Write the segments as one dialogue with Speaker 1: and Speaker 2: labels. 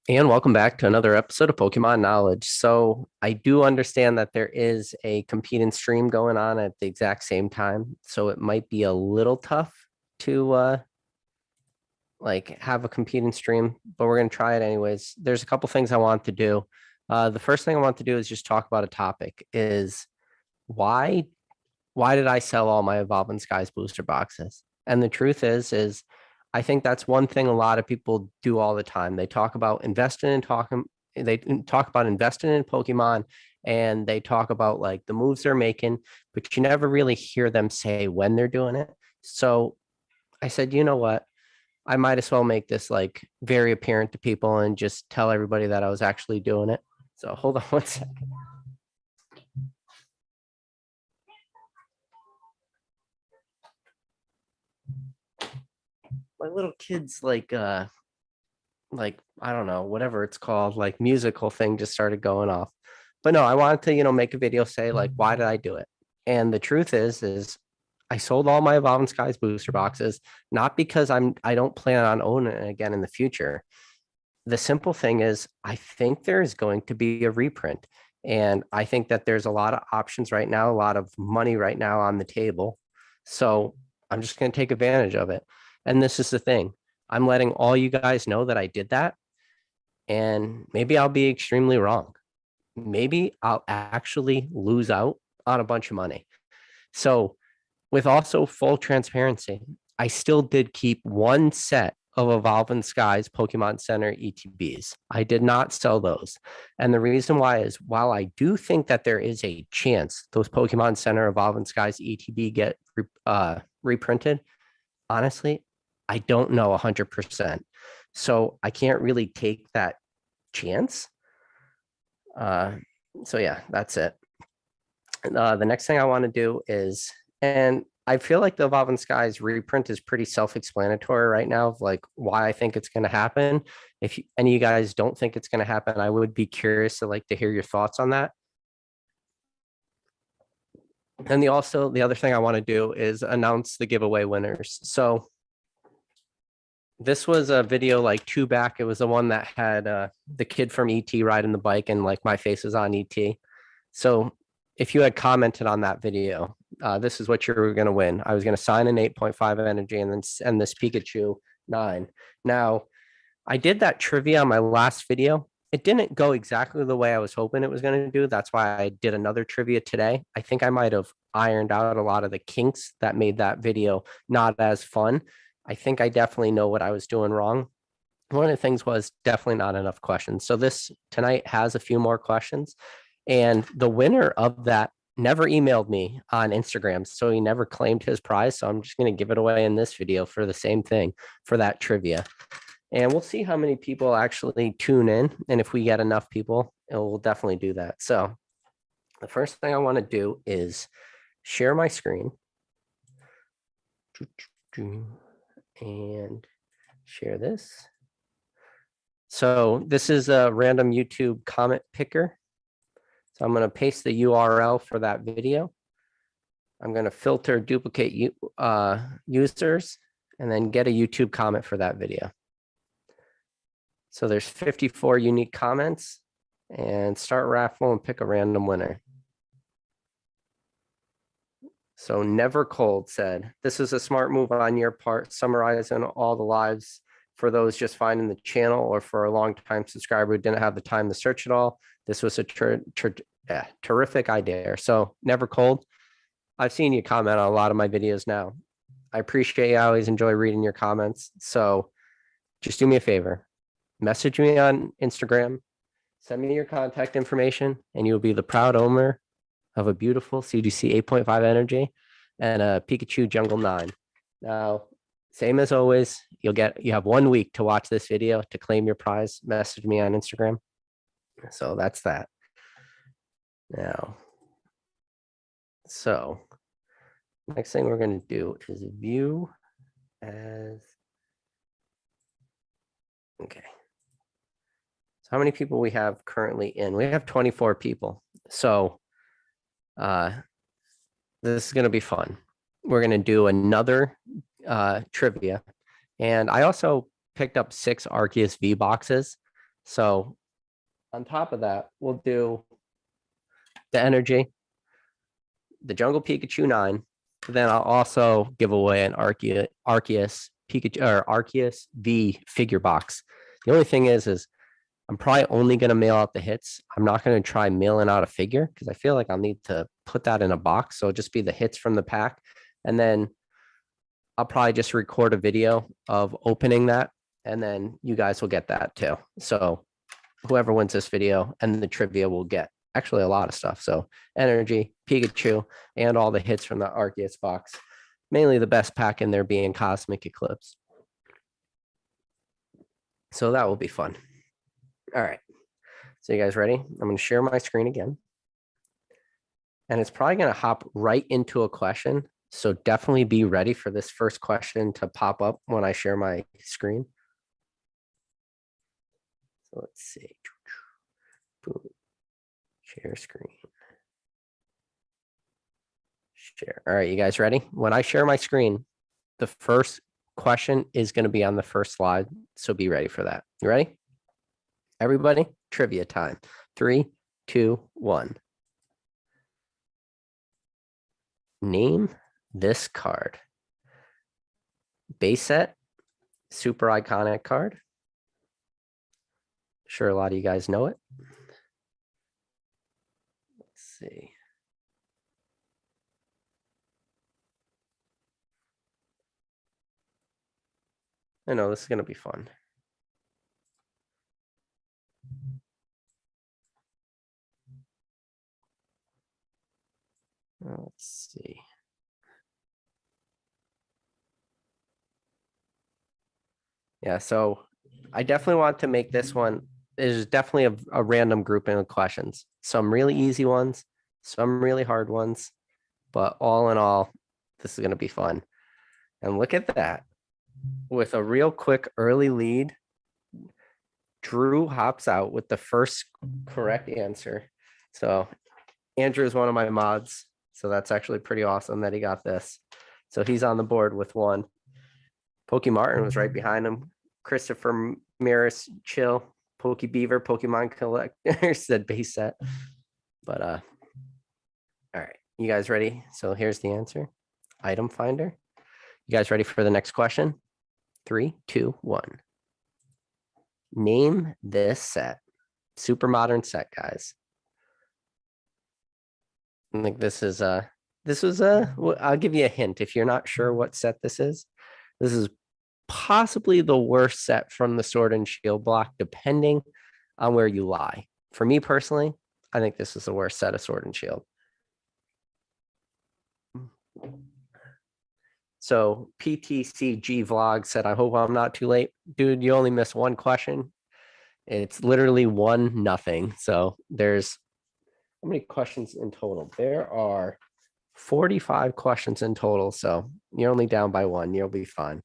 Speaker 1: And welcome back to another episode of Pokemon Knowledge. So, I do understand that there is a competing stream going on at the exact same time. So, it might be a little tough to have a competing stream, but we're going to try it anyways. There's a couple things I want to do. The first thing I want to do is just talk about a topic is why why did I sell all my Evolving Skies booster boxes? And the truth is I think that's one thing a lot of people do all the time. They talk about investing in talking, they talk about investing in Pokemon and they talk about like the moves they're making, but you never really hear them say when they're doing it. So I said, you know what? I might as well make this like very apparent to people and just tell everybody that I was actually doing it. So hold on one second. My little kids like I don't know, whatever it's called, like musical thing just started going off. But no, I wanted to, make a video say like why did I do it? And the truth is I sold all my Evolving Skies booster boxes, not because I don't plan on owning it again in the future. The simple thing is I think there is going to be a reprint. And I think that there's a lot of options right now, a lot of money right now on the table. So I'm just going to take advantage of it. And this is the thing. I'm letting all you guys know that I did that. And maybe I'll be extremely wrong. Maybe I'll actually lose out on a bunch of money. So, with also full transparency, I still did keep one set of Evolving Skies Pokemon Center ETBs. I did not sell those. And the reason why is while I do think that there is a chance those Pokemon Center Evolving Skies ETB get reprinted, honestly, I don't know 100%. So I can't really take that chance. So yeah, that's it. The next thing I want to do is, and I feel like the Evolving Skies reprint is pretty self-explanatory right now of like why I think it's going to happen. If any of you guys don't think it's going to happen, I would be curious to hear your thoughts on that. And the other thing I want to do is announce the giveaway winners. So this was a video like two back. It was the one that had the kid from ET riding the bike and like my face was on ET. So if you had commented on that video, this is what you were going to win. I was going to sign an 8.5 energy and then send this Pikachu 9. Now, I did that trivia on my last video. It didn't go exactly the way I was hoping it was going to do. That's why I did another trivia today. I think I might have ironed out a lot of the kinks that made that video not as fun. I think I definitely know what I was doing wrong. One of the things was definitely not enough questions. So this tonight has a few more questions. And the winner of that never emailed me on Instagram. So he never claimed his prize. So I'm just going to give it away in this video for the same thing for that trivia. And we'll see how many people actually tune in. And if we get enough people, it will definitely do that. So the first thing I want to do is share my screen and share this. So this is a random YouTube comment picker. So I'm going to paste the URL for that video. I'm going to filter duplicate users and then get a YouTube comment for that video. So there's 54 unique comments and start raffle and pick a random winner. So Never Cold said, this is a smart move on your part, summarizing all the lives for those just finding the channel or for a long-time subscriber who didn't have the time to search it all. This was a terrific idea. So Never Cold, I've seen you comment on a lot of my videos now. I appreciate you. I always enjoy reading your comments. So just do me a favor. Message me on Instagram. Send me your contact information and you'll be the proud owner of a beautiful CGC 8.5 energy and a Pikachu Jungle 9. Now, same as always, you have 1 week to watch this video to claim your prize. Message me on Instagram. So that's that. Now, so next thing we're going to do is view as, okay. So how many people we have currently in? We have 24 people. So this is going to be fun. We're going to do another trivia. And I also picked up 6 Arceus V boxes. So on top of that, we'll do the energy, the Jungle Pikachu 9. Then I'll also give away an Arceus Pikachu or Arceus V figure box. The only thing is I'm probably only going to mail out the hits. I'm not going to try mailing out a figure because I feel like I'll need to put that in a box. So it'll just be the hits from the pack. And then I'll probably just record a video of opening that. And then you guys will get that too. So whoever wins this video and the trivia will get actually a lot of stuff. So energy, Pikachu, and all the hits from the Arceus box. Mainly the best pack in there being Cosmic Eclipse. So that will be fun. All right. So you guys ready? I'm going to share my screen again. And it's probably going to hop right into a question. So definitely be ready for this first question to pop up when I share my screen. So let's see. Boom. Share screen. Share. All right, you guys ready? When I share my screen, the first question is going to be on the first slide. So be ready for that. You ready? Everybody, trivia time. 3, 2, 1. Name this card. Base set, super iconic card. Sure, a lot of you guys know it. Let's see. I know this is going to be fun. Let's see. Yeah, so I definitely want to make this one. There's definitely a random grouping of questions. Some really easy ones, some really hard ones, but all in all, this is going to be fun. And look at that. With a real quick early lead, Drew hops out with the first correct answer. So Andrew is one of my mods. So that's actually pretty awesome that he got this. So he's on the board with 1. Pokey Martin was right behind him. Christopher Maris, chill. Pokey Beaver, Pokemon Collector said base set. But all right, you guys ready? So here's the answer. Item finder. You guys ready for the next question? 3, 2, 1. Name this set. Super modern set, guys. I think this was I'll give you a hint. If you're not sure what set this is possibly the worst set from the Sword and Shield block, depending on where you lie. For me personally, I think this is the worst set of Sword and Shield. So PTCG vlog said, I hope I'm not too late. Dude, you only missed one question. It's literally 1-0. So there's how many questions in total? There are 45 questions in total. So you're only down by 1. You'll be fine.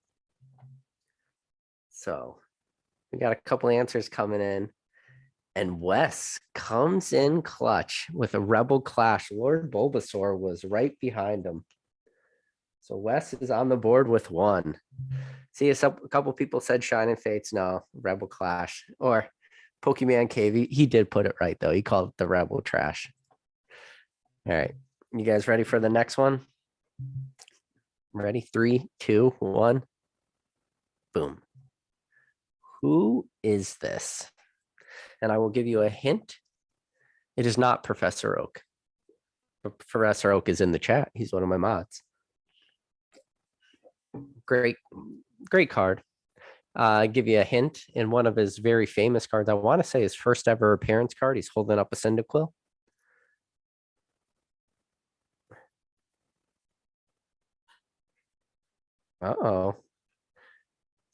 Speaker 1: So we got a couple answers coming in. And Wes comes in clutch with a Rebel Clash. Lord Bulbasaur was right behind him. So Wes is on the board with 1. See, a couple people said Shining Fates. No, Rebel Clash. Or Pokemon Cave. He did put it right, though. He called it the Rebel Trash. All right. You guys ready for the next one? Ready? 3, 2, 1. Boom. Who is this? And I will give you a hint. It is not Professor Oak. Professor Oak is in the chat. He's one of my mods. Great card. Give you a hint. In one of his very famous cards, I want to say his first ever appearance card, he's holding up a Cyndaquil. Uh-oh.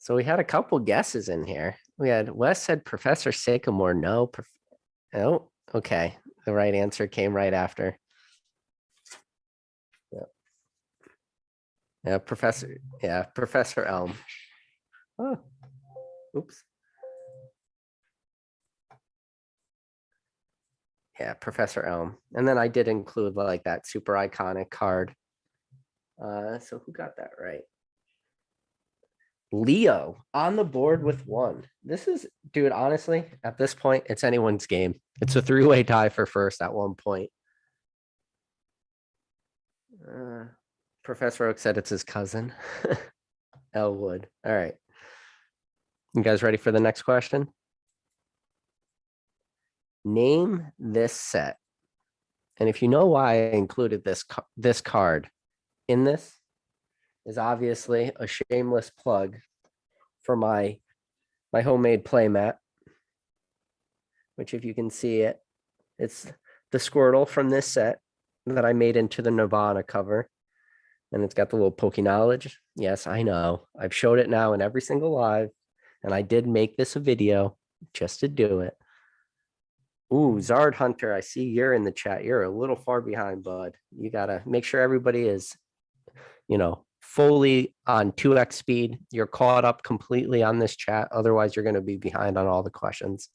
Speaker 1: So we had a couple guesses in here. We had Wes said Professor Sycamore. No. Oh, okay. The right answer came right after. Yeah, Professor Elm. Oh, oops. Yeah, Professor Elm. And then I did include like that super iconic card. So who got that right? Leo on the board with one. This is, dude, honestly, at this point, it's anyone's game. It's a three-way tie for first at one point. Professor Oak said it's his cousin. Elwood. All right. You guys ready for the next question? Name this set. And if you know why I included this card in this, is obviously a shameless plug for my homemade playmat, which if you can see it, it's the Squirtle from this set that I made into the Nirvana cover. And it's got the little pokey knowledge. Yes, I know. I've showed it now in every single live. And I did make this a video just to do it. Ooh, Zard Hunter, I see you're in the chat. You're a little far behind, bud. You got to make sure everybody is, fully on 2x speed. You're caught up completely on this chat. Otherwise, you're going to be behind on all the questions.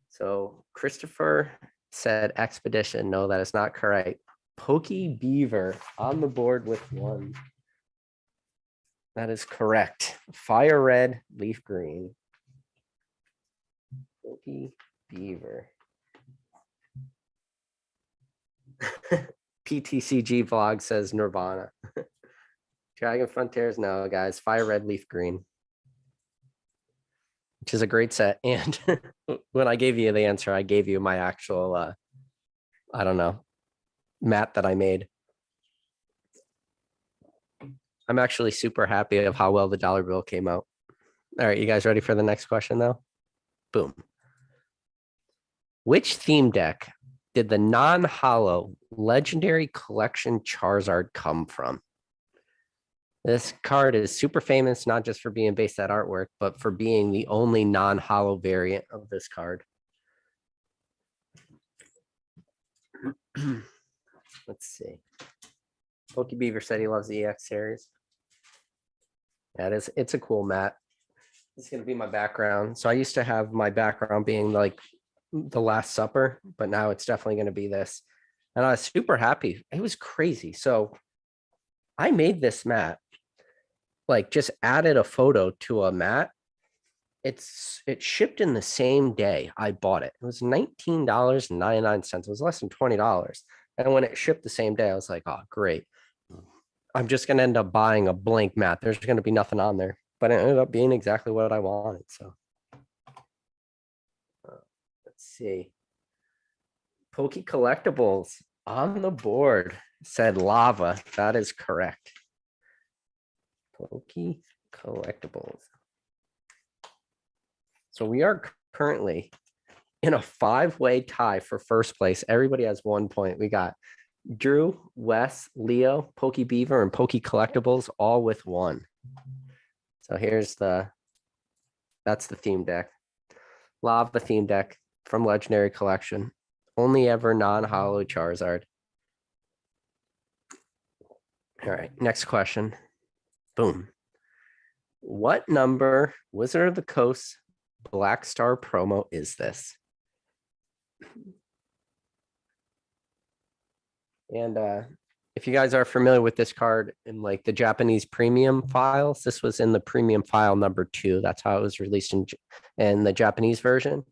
Speaker 1: So Christopher said expedition. No, that is not correct. Pokey Beaver on the board with one. That is correct. Fire red, leaf green. Pokey Beaver. PTCG vlog says Nirvana. Dragon Frontiers, no, guys. Fire red, leaf green. Which is a great set. And when I gave you the answer, I gave you my actual, I don't know, mat that I made. I'm actually super happy of how well the dollar bill came out. All right, you guys ready for the next question, though? Boom. Which theme deck did the non-hollow Legendary Collection Charizard come from? This card is super famous, not just for being based that artwork, but for being the only non-hollow variant of this card. Let's see. Pokey Beaver said he loves the EX series. It's a cool mat. It's going to be my background. So I used to have my background being like the Last Supper, but now it's definitely going to be this. And I was super happy. It was crazy. So I made this mat, like just added a photo to a mat. It shipped in the same day I bought it. It was $19.99. It was less than $20. And when it shipped the same day, I was like, oh, great. I'm just going to end up buying a blank mat. There's going to be nothing on there, but it ended up being exactly what I wanted. So let's see. Pokey Collectibles on the board said lava. That is correct. Pokey Collectibles. So we are currently in a 5-way tie for first place. Everybody has 1 point. We got Drew, Wes, Leo, Pokey Beaver, and Pokey Collectibles all with 1. So that's the theme deck. Lava theme deck from Legendary Collection. Only ever non-hollow Charizard. All right, next question. Boom. What number Wizard of the Coast Black Star promo is this? And if you guys are familiar with this card in like the Japanese premium files, this was in the premium file number 2. That's how it was released in the Japanese version.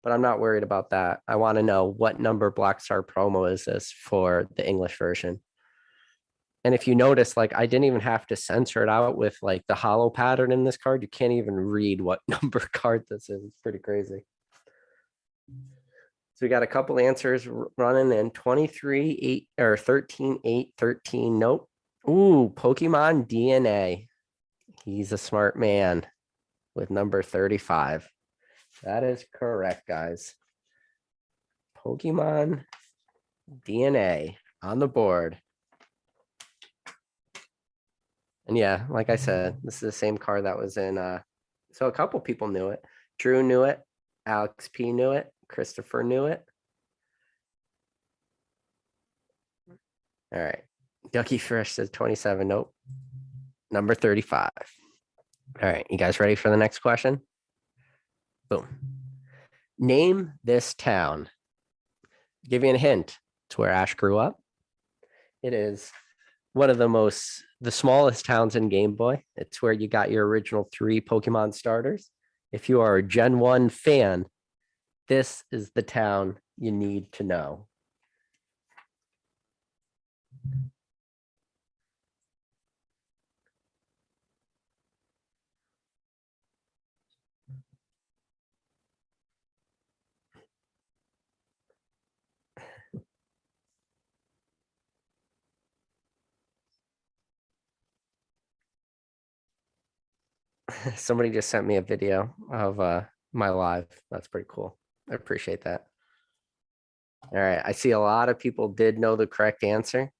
Speaker 1: But I'm not worried about that. I want to know what number Black Star promo is this for the English version. And if you notice, like I didn't even have to censor it out with like the hollow pattern in this card. You can't even read what number card this is. It's pretty crazy. So we got a couple answers running in 23, 8, or 13, 8, 13. Nope. Ooh, Pokemon DNA. He's a smart man with number 35. That is correct, guys. Pokemon DNA on the board. And yeah, like I said, this is the same card that was in. So a couple people knew it. Drew knew it. Alex P knew it. Christopher knew it. All right. Ducky Fresh says 27. Nope. Number 35. All right. You guys ready for the next question? Boom. Name this town. Give you a hint. It's where Ash grew up. It is one of the smallest towns in Game Boy. It's where you got your original 3 Pokemon starters. If you are a Gen 1 fan, this is the town you need to know. Somebody just sent me a video of my live. That's pretty cool. I appreciate that. All right. I see a lot of people did know the correct answer,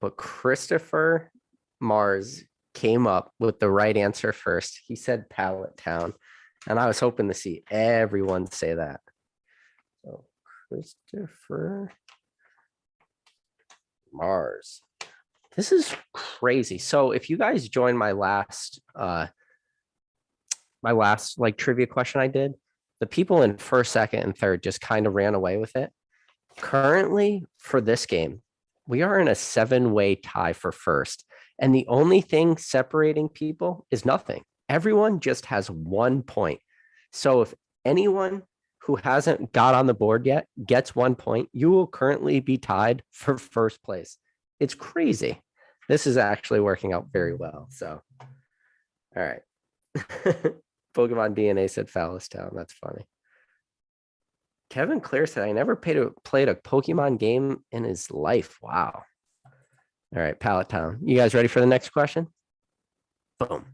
Speaker 1: but Christopher Mars came up with the right answer first. He said Pallet Town, and I was hoping to see everyone say that. So Christopher Mars. This is crazy. So if you guys join my last like trivia question I did, the people in first, second, and third just kind of ran away with it. Currently, for this game, we are in a 7-way tie for first. And the only thing separating people is nothing. Everyone just has 1 point. So if anyone who hasn't got on the board yet gets 1 point, you will currently be tied for first place. It's crazy. This is actually working out very well. So, all right. Pokemon DNA said Phallus Town. That's funny. Kevin Clear said, I never played a Pokemon game in his life. Wow. All right, Pallet Town. You guys ready for the next question? Boom.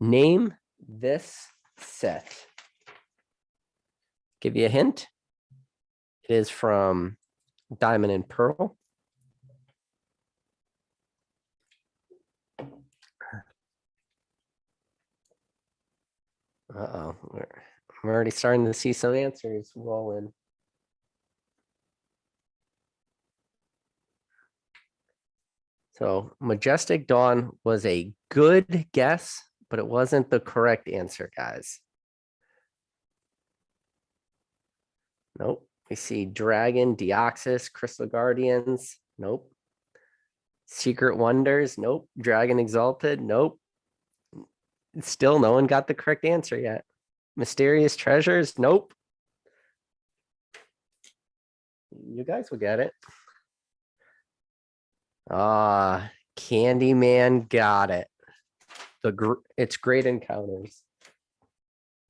Speaker 1: Name this set. Give you a hint. It is from Diamond and Pearl. Uh-oh. I'm already starting to see some answers rolling. So Majestic Dawn was a good guess, but it wasn't the correct answer, guys. Nope. We see Dragon, Deoxys, Crystal Guardians. Nope. Secret Wonders. Nope. Dragon Exalted. Nope. Still no one got the correct answer yet. Mysterious Treasures. Nope. You guys will get it. Candyman got it. It's Great Encounters.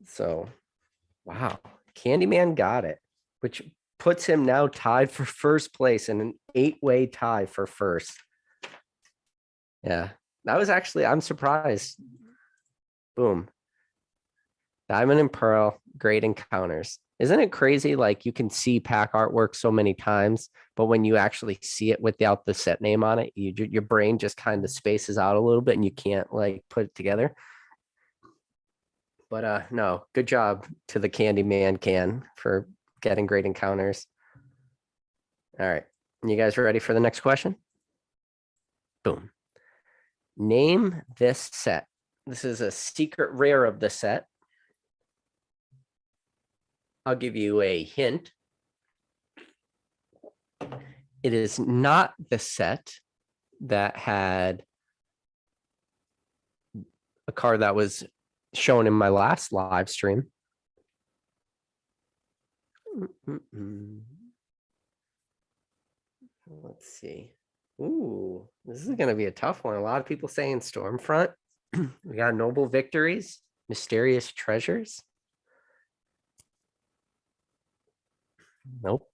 Speaker 1: So, wow. Candyman got it, which puts him now tied for first place in an 8-way tie for first. Yeah, that was actually, I'm surprised. Boom. Diamond and Pearl, Great Encounters. Isn't it crazy? Like you can see pack artwork so many times, but when you actually see it without the set name on it, your brain just kind of spaces out a little bit and you can't like put it together. But no, good job to the Candyman can for getting Great Encounters. All right. You guys ready for the next question? Boom. Name this set. This is a secret rare of the set. I'll give you a hint. It is not the set that had a card that was shown in my last live stream. Let's see. Ooh, this is going to be a tough one. A lot of people saying Stormfront. We got Noble Victories, Mysterious Treasures. Nope.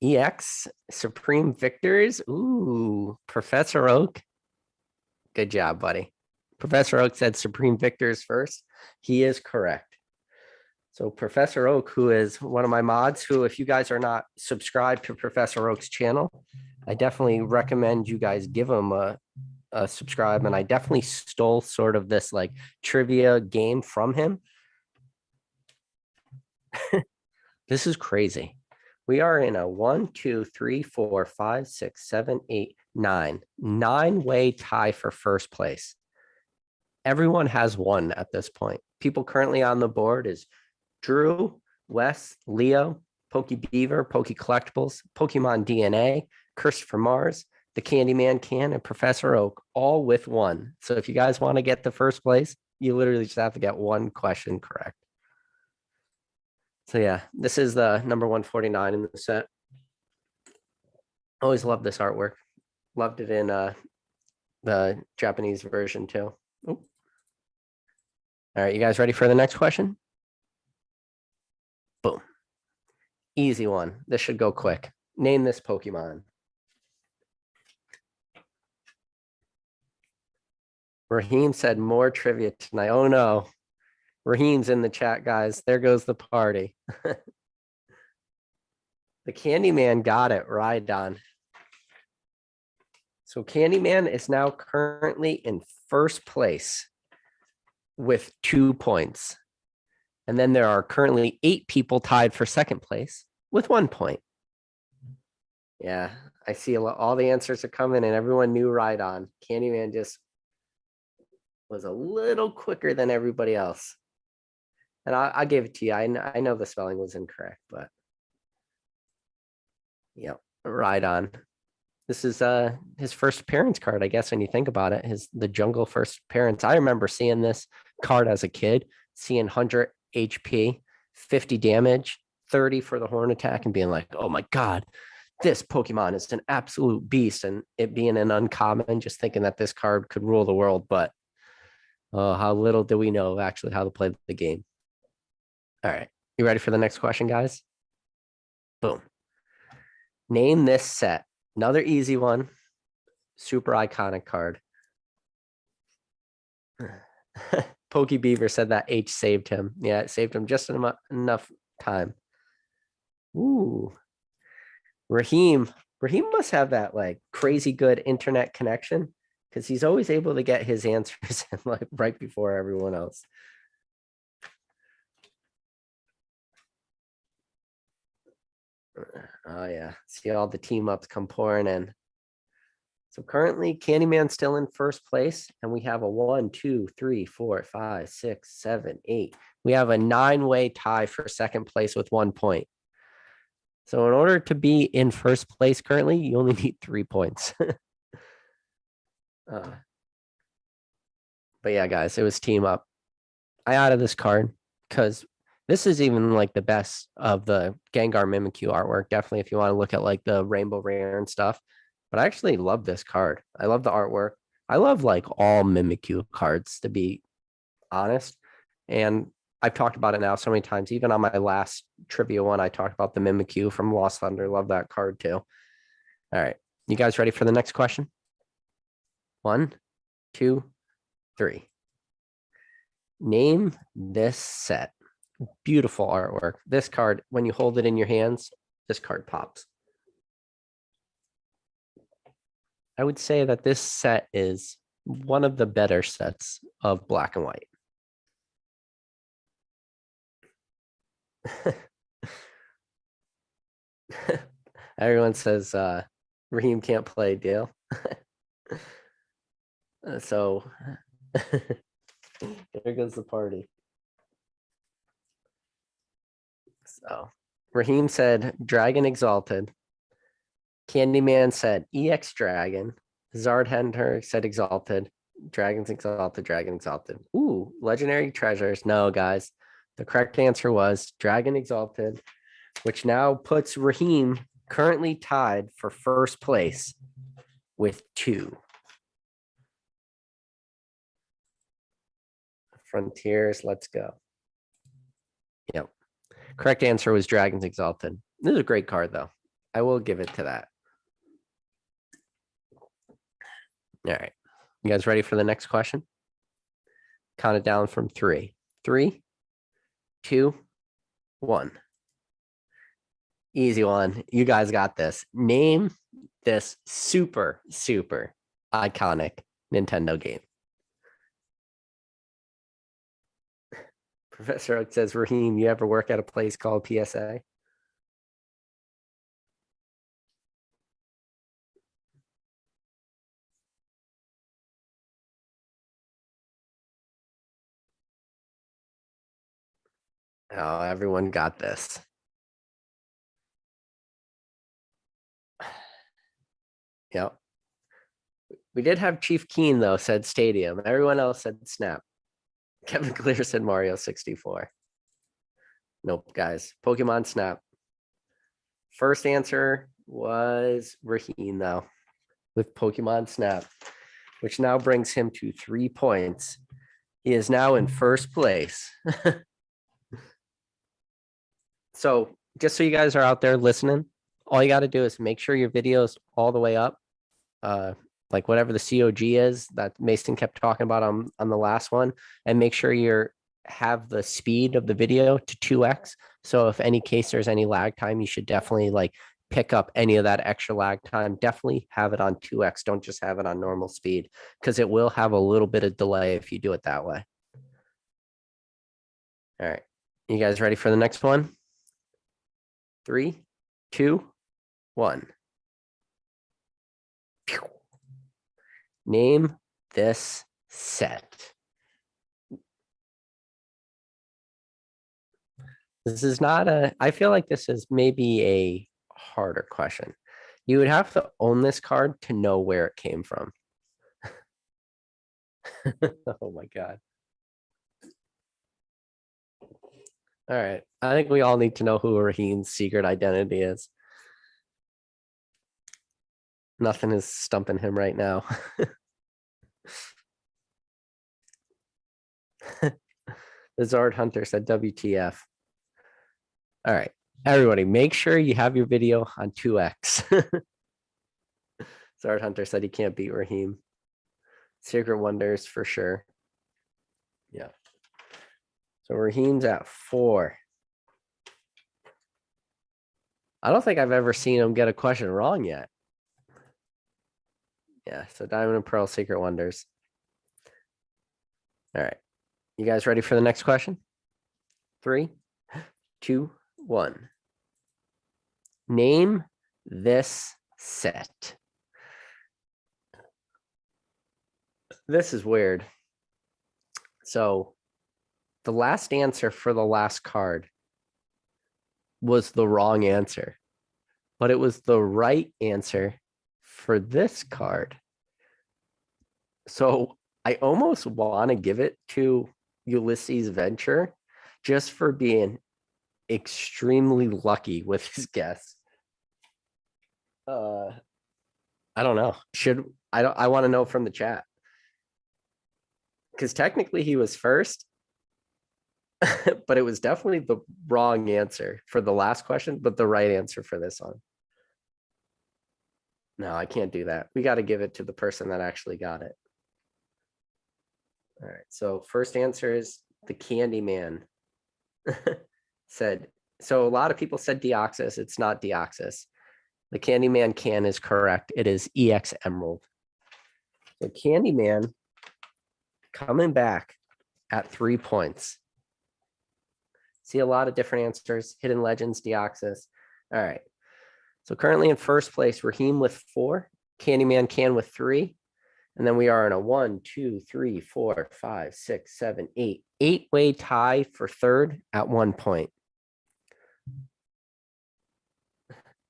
Speaker 1: EX, Supreme Victors. Ooh, Professor Oak. Good job, buddy. Professor Oak said Supreme Victors first. He is correct. So Professor Oak, who is one of my mods, who, if you guys are not subscribed to Professor Oak's channel, I definitely recommend you guys give him a subscribe. And I definitely stole sort of this like trivia game from him. This is crazy. We are in a 1, 2, 3, 4, 5, 6, 7, 8, 9. 9-way tie for first place. Everyone has one at this point. People currently on the board is Drew, Wes, Leo, Poke Beaver, Poke Collectibles, Pokemon DNA, Christopher Mars, the Candyman can, and Professor Oak, all with one. So if you guys want to get the first place, you literally just have to get one question correct. So yeah, this is the number 149 in the set. Always loved this artwork. Loved it in the Japanese version too. Oop. All right, you guys ready for the next question? Boom. Easy one. This should go quick. Name this Pokemon. Raheem said more trivia tonight. Oh no. Raheem's in the chat, guys. There goes the party. The Candyman got it right on. So Candyman is now currently in first place with 2 points. And then there are currently 8 people tied for second place with 1 point. Yeah, I see all the answers are coming and everyone knew right on. Candyman just was a little quicker than everybody else. And I gave it to you. I know the spelling was incorrect, but yeah, right on. This is his first appearance card, I guess, when you think about it. The jungle first appearance. I remember seeing this card as a kid, seeing 100 HP, 50 damage, 30 for the horn attack, and being like, oh my God, this Pokemon is an absolute beast. And it being an uncommon, just thinking that this card could rule the world. But how little do we know actually how to play the game. All right. You ready for the next question, guys? Boom. Name this set. Another easy one. Super iconic card. Pokey Beaver said that H saved him. Yeah, it saved him just enough time. Ooh. Raheem must have that like crazy good internet connection because he's always able to get his answers in, like right before everyone else. Oh yeah, see all the team ups come pouring in. So currently Candyman's still in first place, and we have a 1, 2, 3, 4, 5, 6, 7, 8. We have a 9-way tie for second place with 1 point. So in order to be in first place currently, you only need 3 points. But yeah, guys, it was team up. I added this card because this is even like the best of the Gengar Mimikyu artwork. Definitely if you want to look at like the Rainbow Rare and stuff. But I actually love this card. I love the artwork. I love like all Mimikyu cards, to be honest. And I've talked about it now so many times. Even on my last trivia one, I talked about the Mimikyu from Lost Thunder. Love that card too. All right. You guys ready for the next question? 1, 2, 3. Name this set. Beautiful artwork. This card, when you hold it in your hands, this card pops. I would say that this set is one of the better sets of black and white. Everyone says Raheem can't play Dale. So there goes the party. So Raheem said Dragon Exalted. Candyman said EX Dragon. Zard Hunter said Exalted. Dragons Exalted, Dragon Exalted. Ooh, Legendary Treasures. No, guys. The correct answer was Dragon Exalted, which now puts Raheem currently tied for first place with 2. Frontiers, let's go. Yep. Correct answer was Dragons Exalted. This is a great card, though. I will give it to that. All right. You guys ready for the next question? Count it down from 3. 3, 2, 1. Easy one. You guys got this. Name this super, super iconic Nintendo game. Professor Oak says, Raheem, you ever work at a place called PSA? Oh, everyone got this. Yeah. We did have Chief Keen, though, said Stadium. Everyone else said Snap. Kevin Clear said Mario 64. Nope, guys. Pokemon Snap. First answer was Raheem, though, with Pokemon Snap, which now brings him to 3 points. He is now in first place. So just so you guys are out there listening, all you got to do is make sure your video's all the way up. Like whatever the COG is that Mason kept talking about on the last one, and make sure you're have the speed of the video to 2x. So if any case there's any lag time, you should definitely like pick up any of that extra lag time. Definitely have it on 2x. Don't just have it on normal speed, because it will have a little bit of delay if you do it that way. All right. You guys ready for the next one? 3, 2, 1. Name this set. This is not I feel like this is maybe a harder question. You would have to own this card to know where it came from. Oh my God. All right. I think we all need to know who Raheem's secret identity is. Nothing is stumping him right now. The Zard Hunter said WTF. All right. Everybody, make sure you have your video on 2x. Zard Hunter said he can't beat Raheem. Secret Wonders for sure. Yeah. So Raheem's at 4. I don't think I've ever seen him get a question wrong yet. Yeah, so Diamond and Pearl Secret Wonders. All right. You guys ready for the next question? 3, 2, 1. Name this set. This is weird. So the last answer for the last card was the wrong answer, but it was the right answer for this card. So I almost want to give it to Ulysses Venture just for being extremely lucky with his guess. I don't know. I want to know from the chat. Because technically he was first, but it was definitely the wrong answer for the last question, but the right answer for this one. No, I can't do that. We got to give it to the person that actually got it. All right. So first answer is the Candyman. Said, so a lot of people said Deoxys. It's not Deoxys. The Candyman can is correct. It is EX Emerald. So Candyman coming back at 3 points. See a lot of different answers. Hidden Legends, Deoxys. All right. So currently in first place, Raheem with 4, Candyman can with 3. And then we are in a 1, 2, 3, 4, 5, 6, 7, 8. 8-way tie for third at 1 point.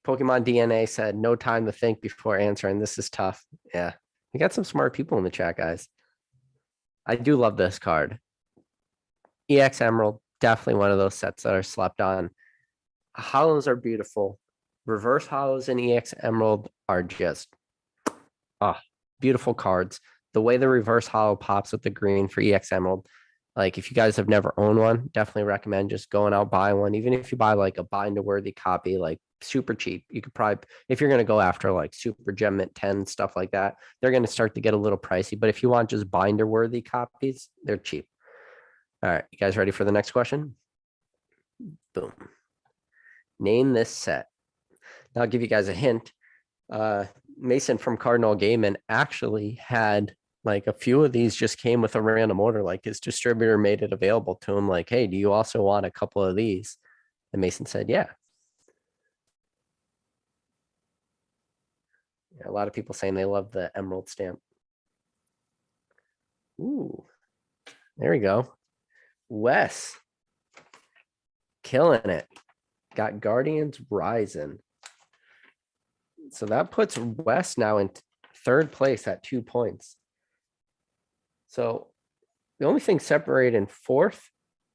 Speaker 1: Pokemon DNA said, no time to think before answering. This is tough. Yeah. We got some smart people in the chat, guys. I do love this card. EX Emerald, definitely one of those sets that are slept on. Hollows are beautiful. Reverse hollows in EX Emerald are just beautiful cards. The way the reverse hollow pops with the green for EX Emerald, like if you guys have never owned one, definitely recommend just going out buying one. Even if you buy like a binder worthy copy, like super cheap, you could probably, if you're going to go after like super gem mint 10 stuff like that, they're going to start to get a little pricey. But if you want just binder worthy copies, they're cheap. All right, you guys ready for the next question? Boom. Name this set. Now I'll give you guys a hint. Mason from Cardinal Gaming actually had like a few of these just came with a random order. Like his distributor made it available to him. Like, hey, do you also want a couple of these? And Mason said, yeah. A lot of people saying they love the emerald stamp. Ooh, there we go. Wes, killing it. Got Guardians Rising. So that puts Wes now in third place at 2 points. So the only thing separating fourth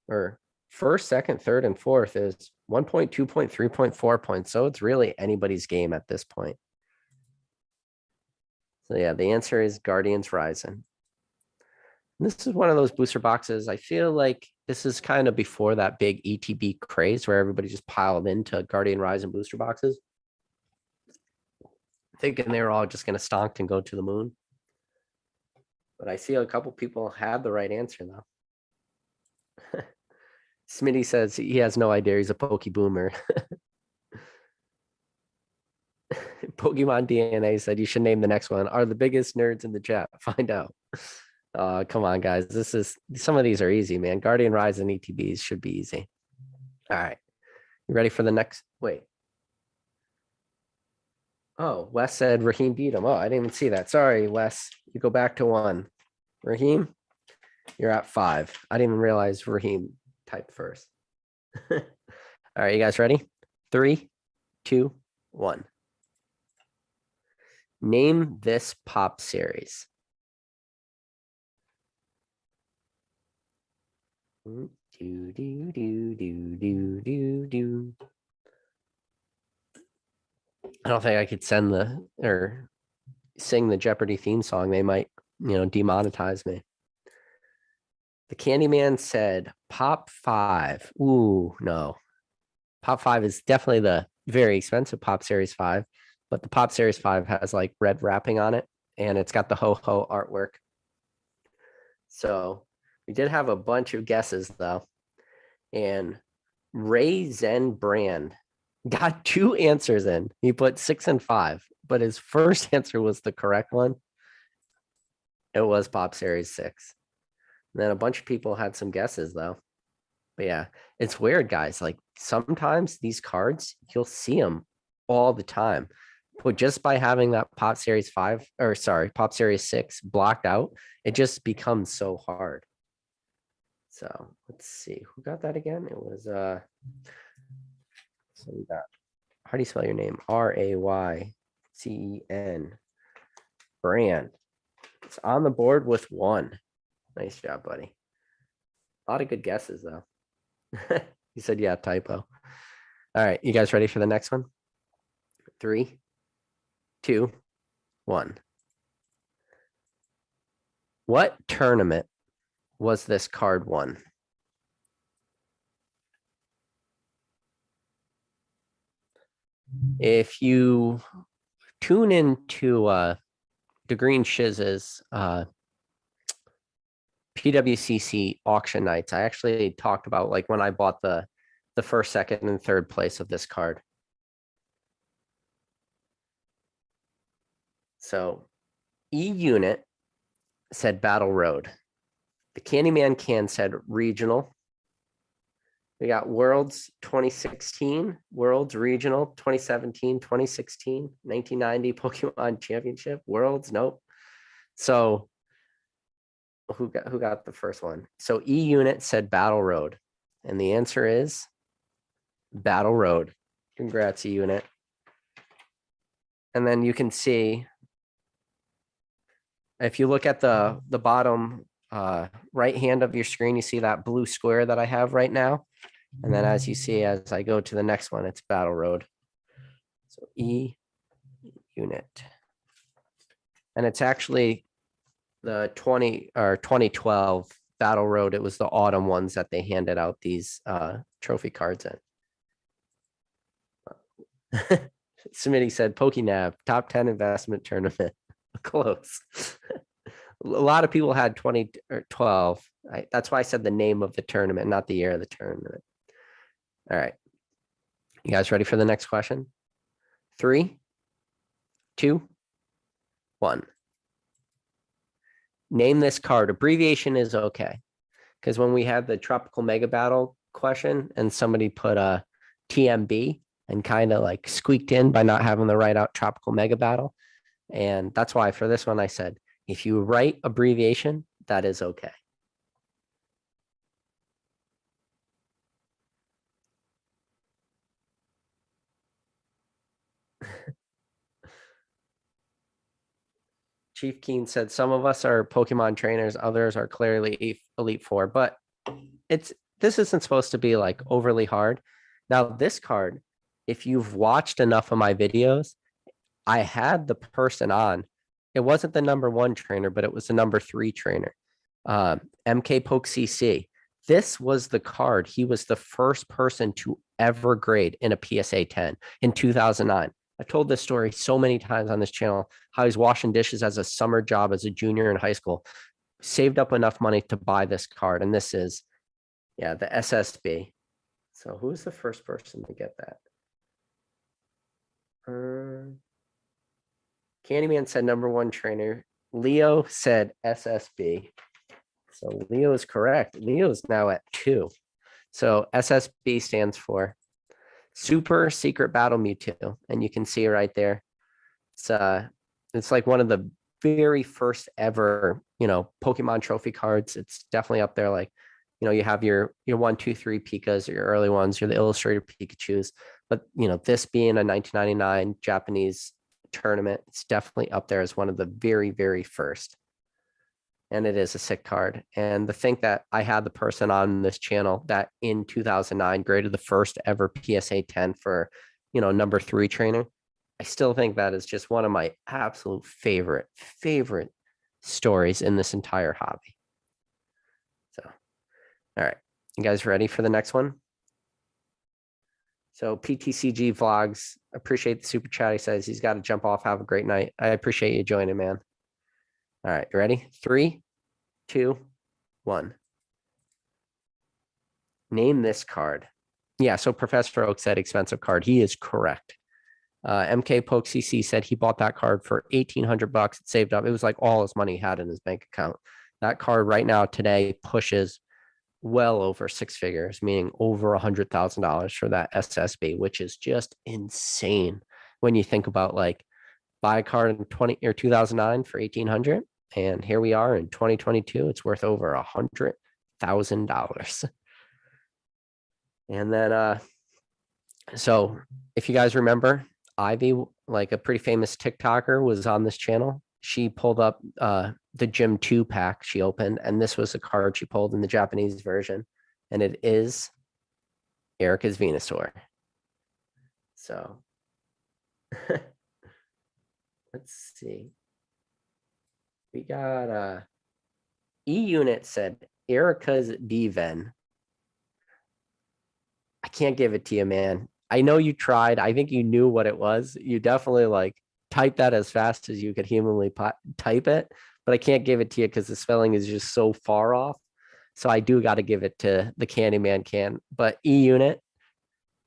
Speaker 1: or first, second, third, and fourth is 1 point, 2 point, 3 point, 4 points. So it's really anybody's game at this point. So yeah, the answer is Guardians Rising. This is one of those booster boxes. I feel like this is kind of before that big ETB craze where everybody just piled into Guardian Rising booster boxes, thinking they were all just going to stonk and go to the moon. But I see a couple people had the right answer though. Smitty says he has no idea. He's a Poke Boomer. Pokemon DNA said you should name the next one. Are the biggest nerds in the chat? Find out. Come on, guys. Some of these are easy, man. Guardian Rise and ETBs should be easy. All right. You ready for the next? Wait. Oh, Wes said Raheem beat him. Oh, I didn't even see that. Sorry, Wes. You go back to 1. Raheem, you're at 5. I didn't even realize Raheem typed first. All right, you guys ready? 3, 2, 1. Name this pop series. Do, do, do, do, do, do, do. I don't think I could sing the Jeopardy theme song. They might, demonetize me. The Candyman said Pop 5. Ooh, no. Pop 5 is definitely the very expensive Pop Series 5, but the Pop Series 5 has like red wrapping on it, and it's got the ho-ho artwork. So we did have a bunch of guesses though. And Ray Zen Brand got 2 answers in. He put 6 and 5, but his first answer was the correct one. It was Pop Series 6. And then a bunch of people had some guesses though. But yeah, it's weird, guys. Like sometimes these cards, you'll see them all the time. But just by having that Pop Series 5, or sorry, Pop Series 6 blocked out, it just becomes so hard. So let's see. Who got that again? It was so we got, how do you spell your name? Raycen. Brand. It's on the board with 1. Nice job, buddy. A lot of good guesses though. He said, yeah, typo. All right, you guys ready for the next one? 3, 2, 1. What tournament was this card won? If you tune into the Green Shiz's PWCC auction nights, I actually talked about like when I bought the first, second, and third place of this card. So E-Unit said Battle Road. The Candyman Can said Regional. We got Worlds 2016, Worlds Regional 2017, 2016, 1990 Pokemon Championship, Worlds, nope. So who got the first one? So E-Unit said Battle Road. And the answer is Battle Road. Congrats, E-Unit. And then you can see, if you look at the bottom right hand of your screen, you see that blue square that I have right now. And then as you see, as I go to the next one, it's Battle Road. So E-Unit. And it's actually the 2012 Battle Road. It was the autumn ones that they handed out these trophy cards in. Smitty said Pokenab, top 10 investment tournament. Close. A lot of people had 2012. That's why I said the name of the tournament, not the year of the tournament. All right. You guys ready for the next question? 3, 2, 1. Name this card. Abbreviation is okay. Because when we had the Tropical Mega Battle question and somebody put a TMB and kind of like squeaked in by not having the right out Tropical Mega Battle. And that's why for this one, I said, if you write abbreviation, that is okay. Chief Keen said some of us are Pokemon trainers, others are clearly Elite Four, but this isn't supposed to be like overly hard. Now, this card, if you've watched enough of my videos, I had the person on. It wasn't the number 1 trainer, but it was the number 3 trainer, MK Poke CC. This was the card. He was the first person to ever grade in a PSA 10 in 2009. I've told this story so many times on this channel, how he's washing dishes as a summer job as a junior in high school, saved up enough money to buy this card. And this is, yeah, the SSB. So who's the first person to get that? Candyman said number 1 trainer. Leo said SSB. So Leo is correct. Leo is now at 2. So SSB stands for Super Secret Battle Mewtwo. And you can see right there. It's like one of the very first ever, Pokemon trophy cards. It's definitely up there. Like, you have your 1, 2, 3 Pikas, or your early ones, you're the illustrated Pikachus. But, this being a 1999 Japanese tournament, it's definitely up there as one of the very, very first. And it is a sick card. And to think that I had the person on this channel that in 2009 graded the first ever PSA 10 for, number 3 trainer, I still think that is just one of my absolute favorite stories in this entire hobby. So, all right, you guys ready for the next one? So PTCG Vlogs, appreciate the super chat. He says he's got to jump off. Have a great night. I appreciate you joining, man. All right, you ready? 3, 2, 1. Name this card. Yeah, so Professor Oak said expensive card. He is correct. MK Poke CC said he bought that card for $1,800. It saved up. It was like all his money he had in his bank account. That card right now today pushes well over 6 figures, meaning over $100,000 for that SSB, which is just insane when you think about like buy a card in 2009 for $1,800, and here we are in 2022, it's worth over $100,000. And then so if you guys remember, Ivy, like a pretty famous TikToker, was on this channel. She pulled up the Gym 2 pack she opened, and this was a card she pulled in the Japanese version, and it is Erica's Venusaur. So let's see. We got E-Unit said Erica's Diven. I can't give it to you, man. I know you tried. I think you knew what it was. You definitely like typed that as fast as you could humanly type it, but I can't give it to you because the spelling is just so far off. So I do got to give it to the Candyman can. But E-Unit,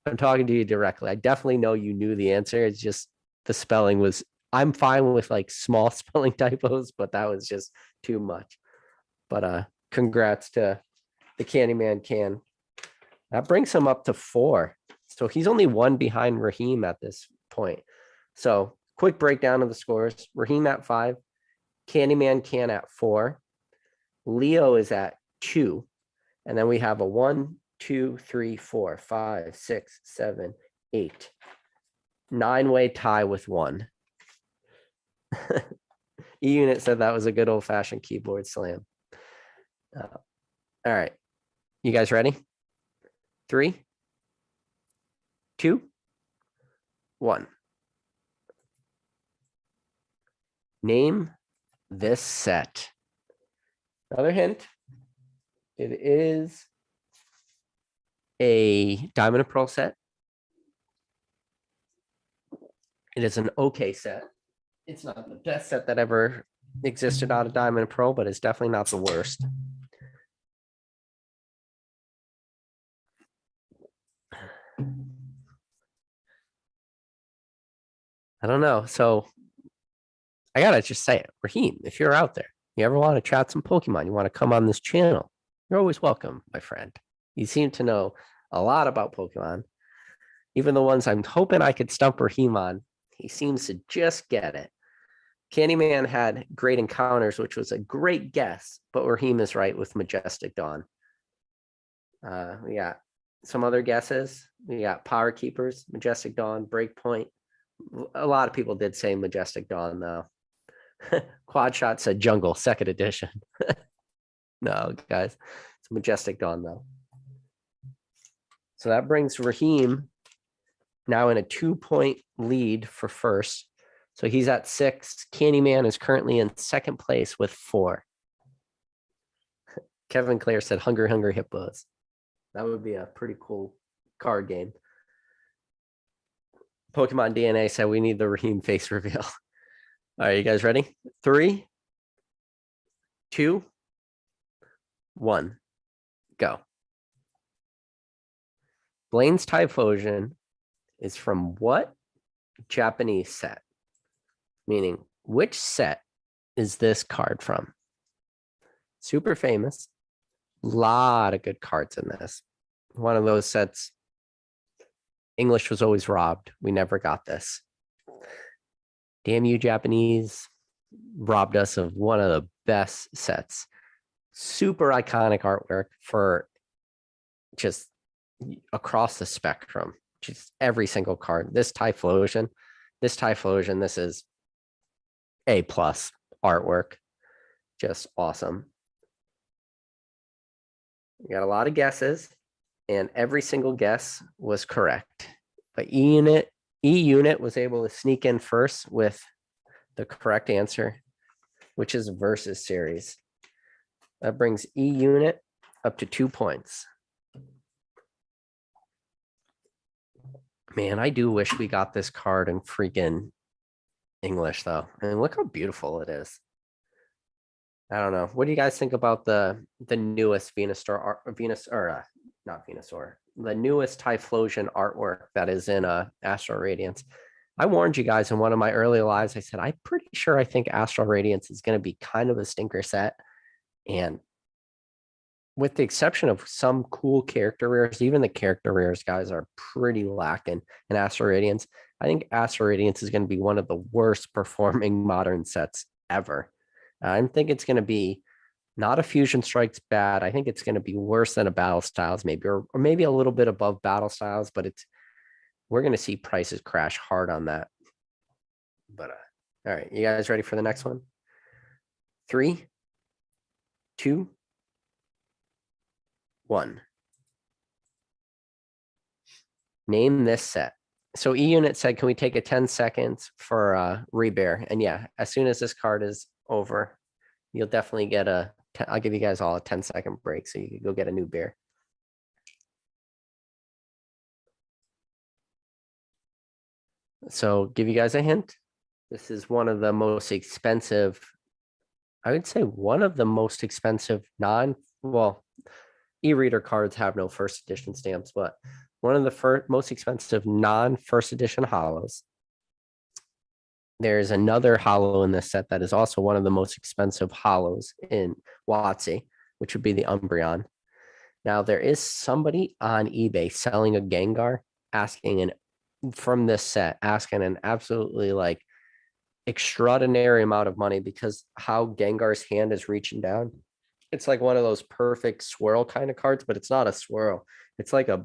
Speaker 1: I'm talking to you directly. I definitely know you knew the answer. It's just the spelling was, I'm fine with like small spelling typos, but that was just too much. But congrats to the Candyman can. That brings him up to 4. So he's only 1 behind Raheem at this point. So quick breakdown of the scores. Raheem at 5, Candyman can at 4, Leo is at 2, and then we have a 1, 2, 3, 4, 5, 6, 7, 8, 9-way tie with 1. E-Unit said that was a good old-fashioned keyboard slam. All right, you guys ready? 3, 2, 1. Name this set. Another hint. It is a Diamond and Pearl set. It is an okay set. It's not the best set that ever existed out of Diamond and Pearl, but it's definitely not the worst. I don't know. So I gotta just say it. Raheem, if you're out there, you ever want to chat some Pokemon, you want to come on this channel, you're always welcome, my friend. You seem to know a lot about Pokemon. Even the ones I'm hoping I could stump Raheem on, he seems to just get it. Candyman had Great Encounters, which was a great guess, but Raheem is right with Majestic Dawn. We got some other guesses. We got Power Keepers, Majestic Dawn, Breakpoint. A lot of people did say Majestic Dawn, though. Quad Shot said Jungle, second edition. No, guys, it's Majestic Dawn, though. So that brings Raheem now in a 2-point lead for first. So he's at 6. Candyman is currently in second place with 4. Kevin Clare said Hungry Hungry Hippos. That would be a pretty cool card game. Pokemon DNA said we need the Raheem face reveal. All right, you guys ready? 3, 2, 1, go. Blaine's Typhlosion is from what Japanese set? Meaning, which set is this card from? Super famous. Lot of good cards in this. One of those sets. English was always robbed. We never got this. Damn you, Japanese. Robbed us of one of the best sets. Super iconic artwork for just across the spectrum. Just every single card. This Typhlosion, this is A+ artwork. Just awesome. We got a lot of guesses, and every single guess was correct. But E-Unit was able to sneak in first with the correct answer, which is Versus series. That brings E-Unit up to 2 points. Man, I do wish we got this card in freaking English, though. And look how beautiful it is. I don't know. What do you guys think about the newest Venusaur, not Venusaur, the newest Typhlosion artwork that is in Astral Radiance? I warned you guys in one of my early lives. I said, I'm pretty sure I think Astral Radiance is going to be kind of a stinker set. And with the exception of some cool character rares, even the character rares, guys, are pretty lacking in Astral Radiance. I think Astral Radiance is going to be one of the worst performing modern sets ever. I think it's going to be not a Fusion Strike's bad. I think it's going to be worse than a Battle Styles, maybe, or maybe a little bit above Battle Styles, but we're going to see prices crash hard on that. But all right, you guys ready for the next one? 3, 2, 1. Name this set. So E-Unit said, can we take a 10 seconds for Rebear? And yeah, as soon as this card is over, you'll definitely get I'll give you guys all a 10-second break so you can go get a new beer. So give you guys a hint. This is one of the most expensive, I would say one of the most expensive e-reader cards have no first edition stamps, but one of the most expensive non-first edition holos. There's another holo in this set that is also one of the most expensive holos in WotC, which would be the Umbreon. Now, there is somebody on eBay selling a Gengar from this set, asking an absolutely like extraordinary amount of money because how Gengar's hand is reaching down. It's like one of those perfect swirl kind of cards, but it's not a swirl. It's like it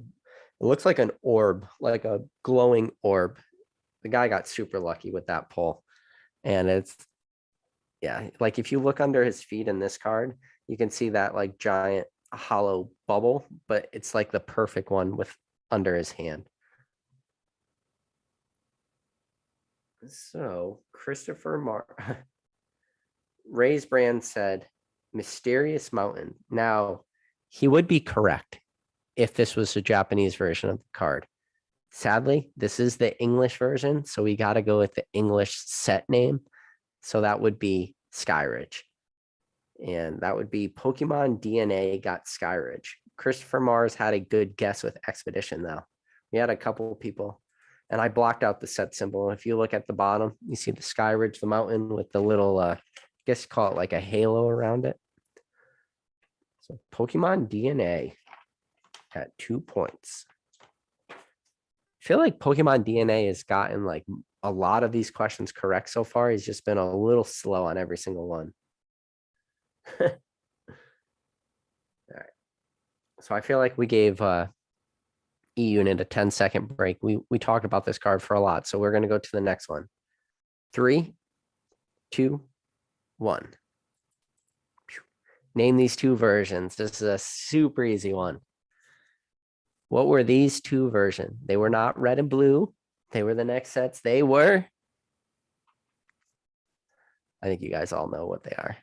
Speaker 1: looks like an orb, like a glowing orb. The guy got super lucky with that pull. And like if you look under his feet in this card, you can see that like giant hollow bubble, but it's like the perfect one with under his hand. So Christopher Ray's brand said Mysterious Mountain. Now, he would be correct if this was a Japanese version of the card. Sadly, this is the English version, so we got to go with the English set name. So that would be Skyridge. And that would be Pokemon DNA got Skyridge. Christopher Mars had a good guess with Expedition, though. We had a couple of people, and I blocked out the set symbol. If you look at the bottom, you see the Skyridge, the mountain with the little, I guess you call it like a halo around it. So Pokemon DNA at 2 points. I feel like Pokemon DNA has gotten like a lot of these questions correct so far. He's just been a little slow on every single one. All right. So I feel like we gave E-Unit a 10-second break. We talked about this card for a lot, so we're going to go to the next one. 3, 2, 1. Name these two versions. This is a super easy one. What were these two versions? They were not red and blue. They were the next sets. They were. I think you guys all know what they are.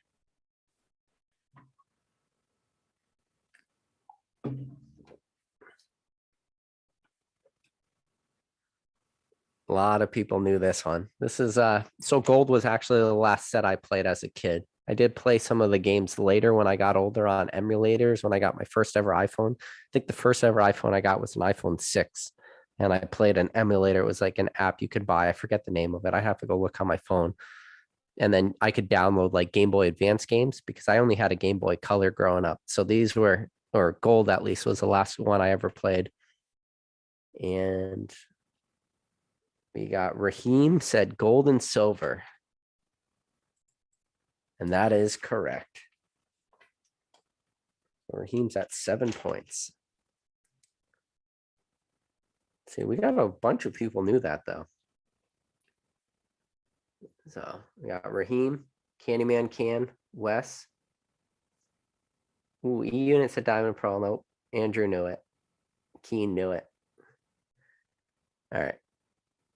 Speaker 1: A lot of people knew this one. This is so gold was actually the last set I played as a kid. I did play some of the games later when I got older on emulators when I got my first ever iPhone. I think the first ever iPhone I got was an iPhone 6. And I played an emulator. It was like an app you could buy. I forget the name of it. I have to go look on my phone. And then I could download like Game Boy Advance games because I only had a Game Boy Color growing up. So these were, or gold at least, was the last one I ever played. And we got Raheem said gold and silver. And that is correct. Raheem's at 7 points. See, we got a bunch of people knew that though. So we got Raheem, Candyman Can, Wes. Ooh, E-Unit said Diamond Pearl. Nope. Andrew knew it. Keen knew it. All right.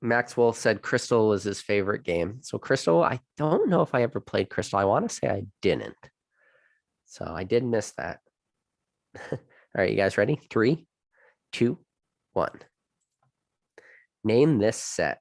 Speaker 1: Max Wolf said Crystal was his favorite game. So Crystal, I don't know if I ever played Crystal. I want to say I didn't. So I did miss that. All right, you guys ready? 3, 2, 1. Name this set.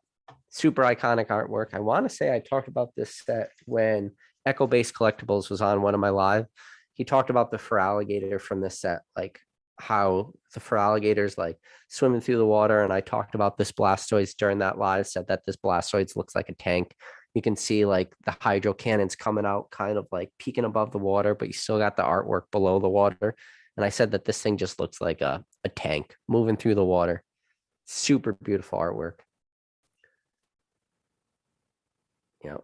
Speaker 1: Super iconic artwork. I want to say I talked about this set when Echo Base Collectibles was on one of my live. He talked about the Feraligatr from this set, like how the Feraligatrs like swimming through the water. And I talked about this Blastoise during that live, said that this Blastoise looks like a tank. You can see like the hydro cannons coming out kind of like peeking above the water, but you still got the artwork below the water. And I said that this thing just looks like a tank moving through the water. Super beautiful artwork. Yep.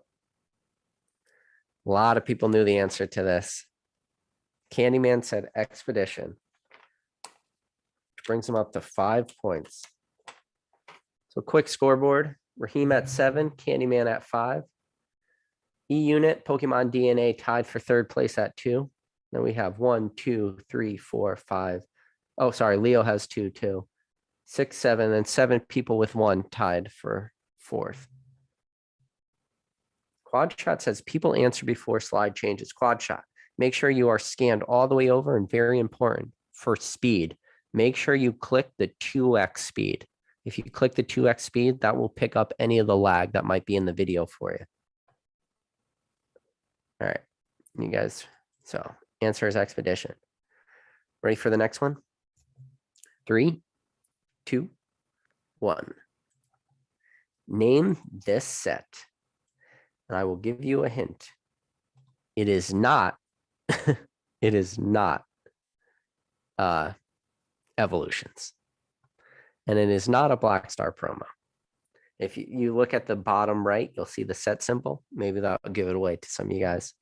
Speaker 1: A lot of people knew the answer to this. Candyman said Expedition, which brings him up to 5 points. So quick scoreboard. Raheem at 7, Candyman at 5. E-Unit, Pokemon DNA tied for third place at 2. Then we have 1, 2, 3, 4, 5. Oh, sorry, Leo has 2 too. 6, 7, and 7 people with 1 tied for 4th. Quad Shot says people answer before slide changes. Quad Shot, make sure you are scanned all the way over, and very important for speed, make sure you click the 2x speed. If you click the 2x speed, that will pick up any of the lag that might be in the video for you. All right, you guys, so answer is Expedition. Ready for the next one? 3, 2, 1. Name this set. And I will give you a hint. It is not, it is not Evolutions. And it is not a Black Star promo. If you look at the bottom right, you'll see the set symbol. Maybe that'll give it away to some of you guys.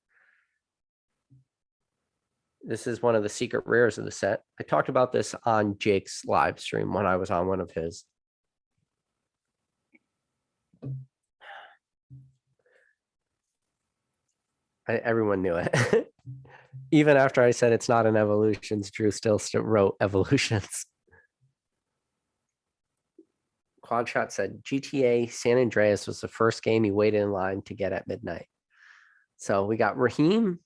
Speaker 1: This is one of the secret rares of the set. I talked about this on Jake's live stream when I was on one of his. Everyone knew it. Even after I said it's not an Evolutions, Drew still wrote Evolutions. Quadshot said GTA San Andreas was the first game he waited in line to get at midnight. So we got Raheem,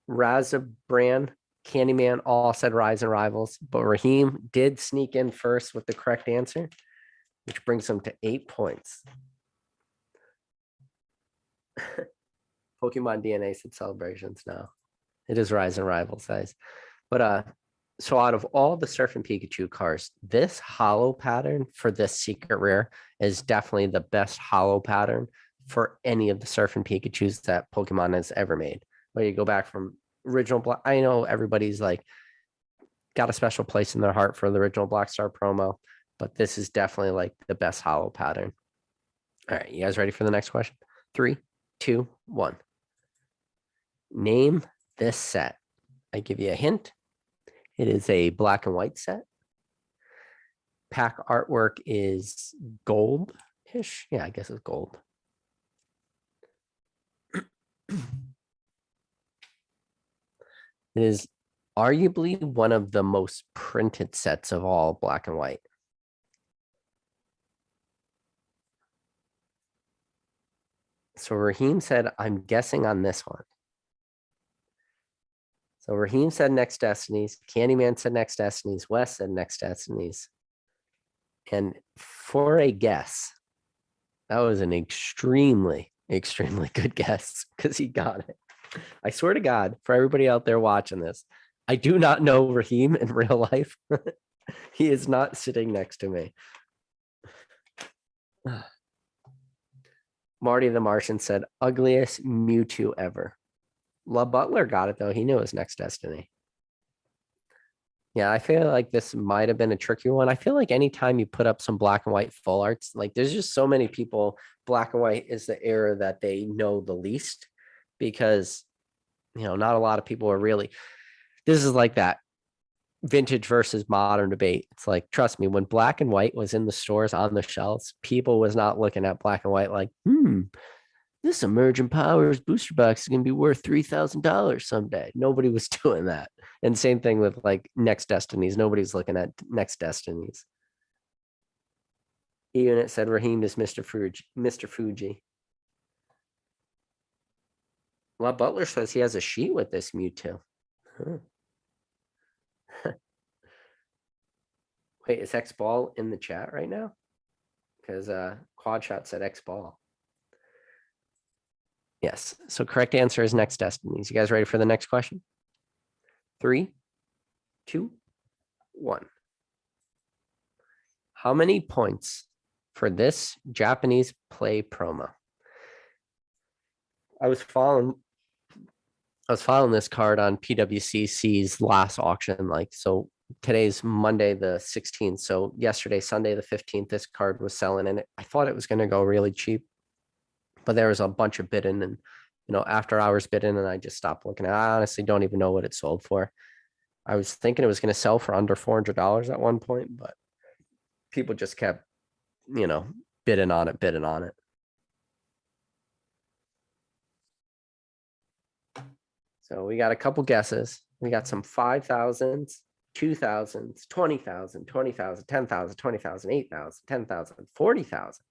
Speaker 1: Razabran, Candyman all said Rise and Rivals, but Raheem did sneak in first with the correct answer, which brings him to 8 points. Pokemon DNA said Celebrations now. It is Rise and Rivals, guys. But so out of all the Surf and Pikachu cards, this hollow pattern for this secret rare is definitely the best hollow pattern for any of the Surf and Pikachus that Pokemon has ever made. Where you go back from original Black, I know everybody's like got a special place in their heart for the original Black Star promo, but this is definitely like the best hollow pattern. All right, you guys ready for the next question? 3, 2, 1. Name this set. I give you a hint. It is a black and white set. Pack artwork is gold-ish. Yeah, I guess it's gold. It is arguably one of the most printed sets of all black and white. So Raheem said, I'm guessing on this one. So Raheem said Next Destinies. Candyman said Next Destinies. Wes said Next Destinies. And for a guess, that was an extremely good guess because he got it. I swear to God, for everybody out there watching this, I do not know Raheem in real life. He is not sitting next to me. Marty the Martian said, ugliest Mewtwo ever. La Butler got it, though. He knew it was Next Destiny. Yeah, I feel like this might have been a tricky one. I feel like anytime you put up some black and white full arts, like there's just so many people, black and white is the era that they know the least because, not a lot of people are really, this is like that vintage versus modern debate. It's like, trust me, when black and white was in the stores on the shelves, people was not looking at black and white like, this Emergent Powers booster box is going to be worth $3,000 someday. Nobody was doing that. And same thing with like Next Destinies. Nobody's looking at Next Destinies. Even it said Raheem is Mr. Fuji. Well, Butler says he has a sheet with this Mewtwo. Wait, is X Ball in the chat right now? Because Quad Shot said X Ball. Yes. So correct answer is Next Destinies. You guys ready for the next question? 3, 2, 1. How many points for this Japanese play promo? I was following this card on PWCC's last auction. So today's Monday the 16th. So yesterday, Sunday the 15th, this card was selling, and I thought it was going to go really cheap, but there was a bunch of bidding and after hours bidding, and I just stopped looking. I honestly don't even know what it sold for. I was thinking it was going to sell for under $400 at one point, but people just kept, bidding on it. So we got a couple guesses. We got some 5,000s, 2,000s, 20,000, 20,000, 10,000, 20,000, 8,000, 10,000, 40,000.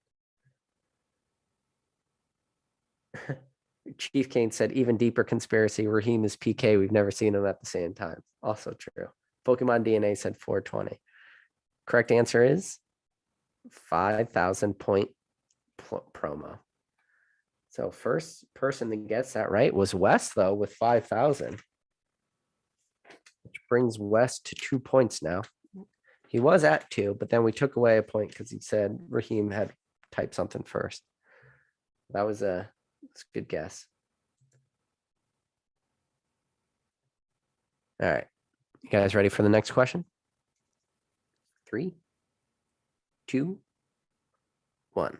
Speaker 1: Chief Kane said, even deeper conspiracy. Raheem is PK. We've never seen him at the same time. Also true. Pokemon DNA said 420. Correct answer is 5,000 point promo. So first person that gets that right was Wes, though, with 5,000, which brings Wes to 2 points now. He was at 2, but then we took away a point because he said Raheem had typed something first. That was a good guess. All right. You guys ready for the next question? 3, 2, 1.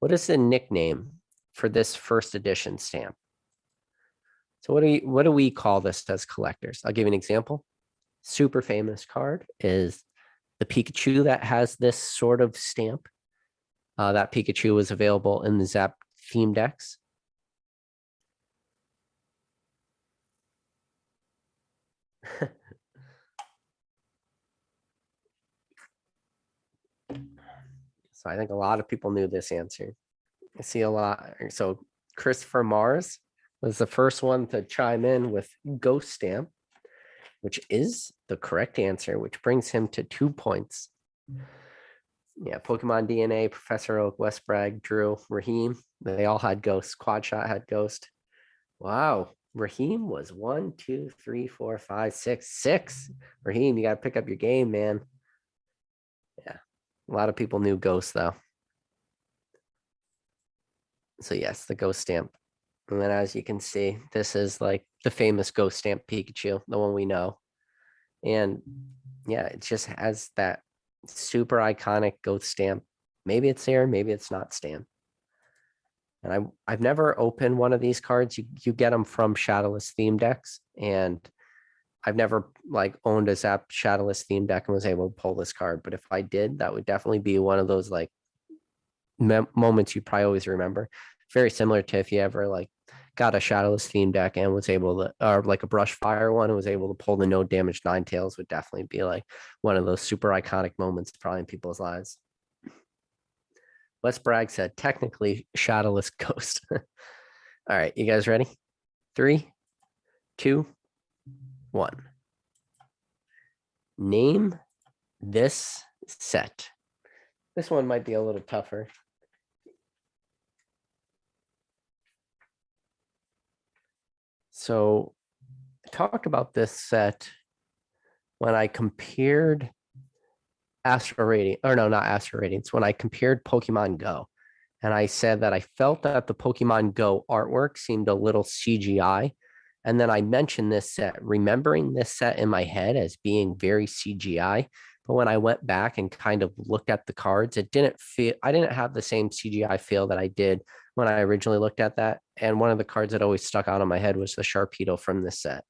Speaker 1: What is the nickname for this first edition stamp? So what do we call this as collectors? I'll give you an example. Super famous card is the Pikachu that has this sort of stamp. That Pikachu was available in the Zap theme decks. So I think a lot of people knew this answer. I see a lot. So Christopher Mars was the first one to chime in with Ghost Stamp, which is the correct answer, which brings him to 2 points. Yeah, Pokemon DNA, Professor Oak, Wes Bragg, Drew, Raheem, they all had Ghost. Quad Shot had Ghost. Wow. Raheem was 1, 2, 3, 4, 5, 6, 6. Raheem, you got to pick up your game, man. Yeah. A lot of people knew Ghost, though. So yes, the Ghost Stamp. And then as you can see, this is like the famous Ghost Stamp Pikachu, the one we know. And yeah, it just has that super iconic Ghost Stamp. Maybe it's there, maybe it's not stamp. And I've never opened one of these cards. You get them from Shadowless theme decks, and I've never like owned a Zap Shadowless theme deck and was able to pull this card. But if I did, that would definitely be one of those like moments you probably always remember. Very similar to if you ever like got a Shadowless theme deck and was able to, or like a brush fire one, and was able to pull the no damage Ninetales, would definitely be like one of those super iconic moments probably in people's lives. Wes Bragg said, technically Shadowless Ghost. All right, you guys ready? 3, 2, 1. Name this set. This one might be a little tougher. So I talked about this set when I compared Astro Radiant, or no, not Astro Radiance, when I compared Pokemon Go. And I said that I felt that the Pokemon Go artwork seemed a little CGI. And then I mentioned this set, remembering this set in my head as being very CGI. But when I went back and kind of looked at the cards, it didn't feel, I didn't have the same CGI feel that I did when I originally looked at that. And one of the cards that always stuck out in my head was the Sharpedo from this set.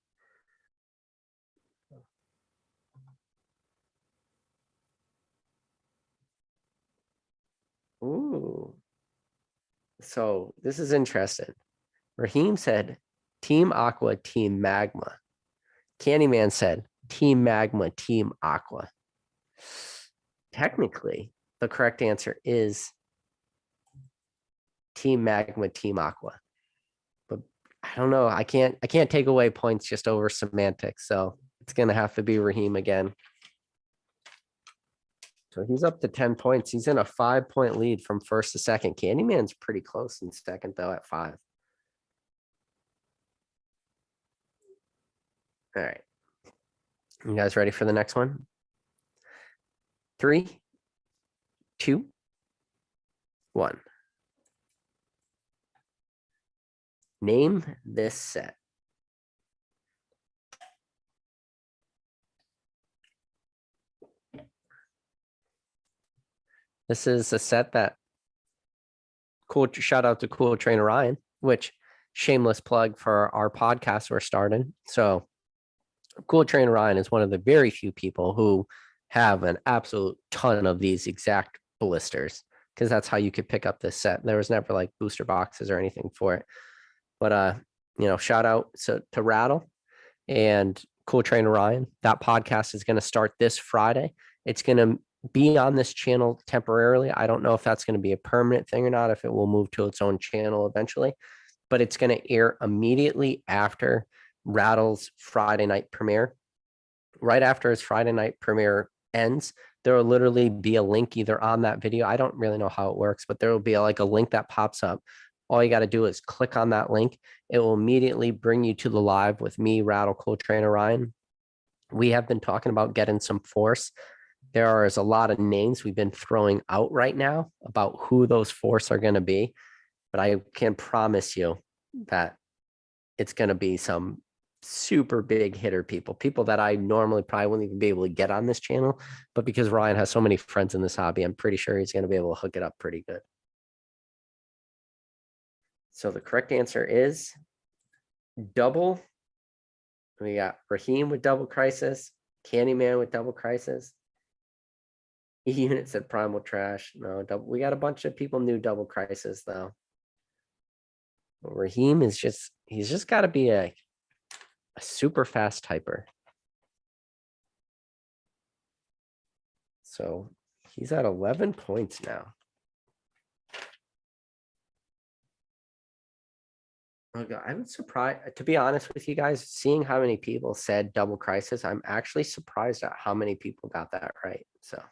Speaker 1: Ooh. So this is interesting. Raheem said Team Aqua, Team Magma. Candyman said Team Magma, Team Aqua. Technically, the correct answer is Team Magma, Team Aqua. But I don't know. I can't take away points just over semantics. So it's gonna have to be Raheem again. So he's up to 10 points. He's in a 5-point lead from first to second. Candyman's pretty close in second, though, at 5. All right. You guys ready for the next one? 3, 2, 1. Name this set. This is a set that cool. Shout out to Cool Trainer Ryan, which shameless plug for our podcast we're starting. So Cool Trainer Ryan is one of the very few people who have an absolute ton of these exact blisters, because that's how you could pick up this set. There was never like booster boxes or anything for it. But shout out to Rattle and Cool Trainer Ryan. That podcast is going to start this Friday. It's going to be on this channel temporarily. I don't know if that's going to be a permanent thing or not, if it will move to its own channel eventually, but it's going to air immediately after Rattle's Friday night premiere. Right after his Friday night premiere ends, there will literally be a link either on that video. I don't really know how it works, but there will be like a link that pops up. All you got to do is click on that link. It will immediately bring you to the live with me, Rattle, Cool Trainer Ryan. We have been talking about getting some force. There is a lot of names we've been throwing out right now about who those force are going to be, but I can promise you that it's going to be some super big hitter people that I normally probably wouldn't even be able to get on this channel, but because Ryan has so many friends in this hobby, I'm pretty sure he's going to be able to hook it up pretty good. So the correct answer is double. We got Raheem with Double Crisis, Candyman with Double Crisis. E-Unit said Primal Trash. No, double. We got a bunch of people new Double Crisis though. But Raheem is he's just got to be a super fast typer. So he's at 11 points now. I'm surprised, to be honest with you guys, seeing how many people said Double Crisis. I'm actually surprised at how many people got that right. So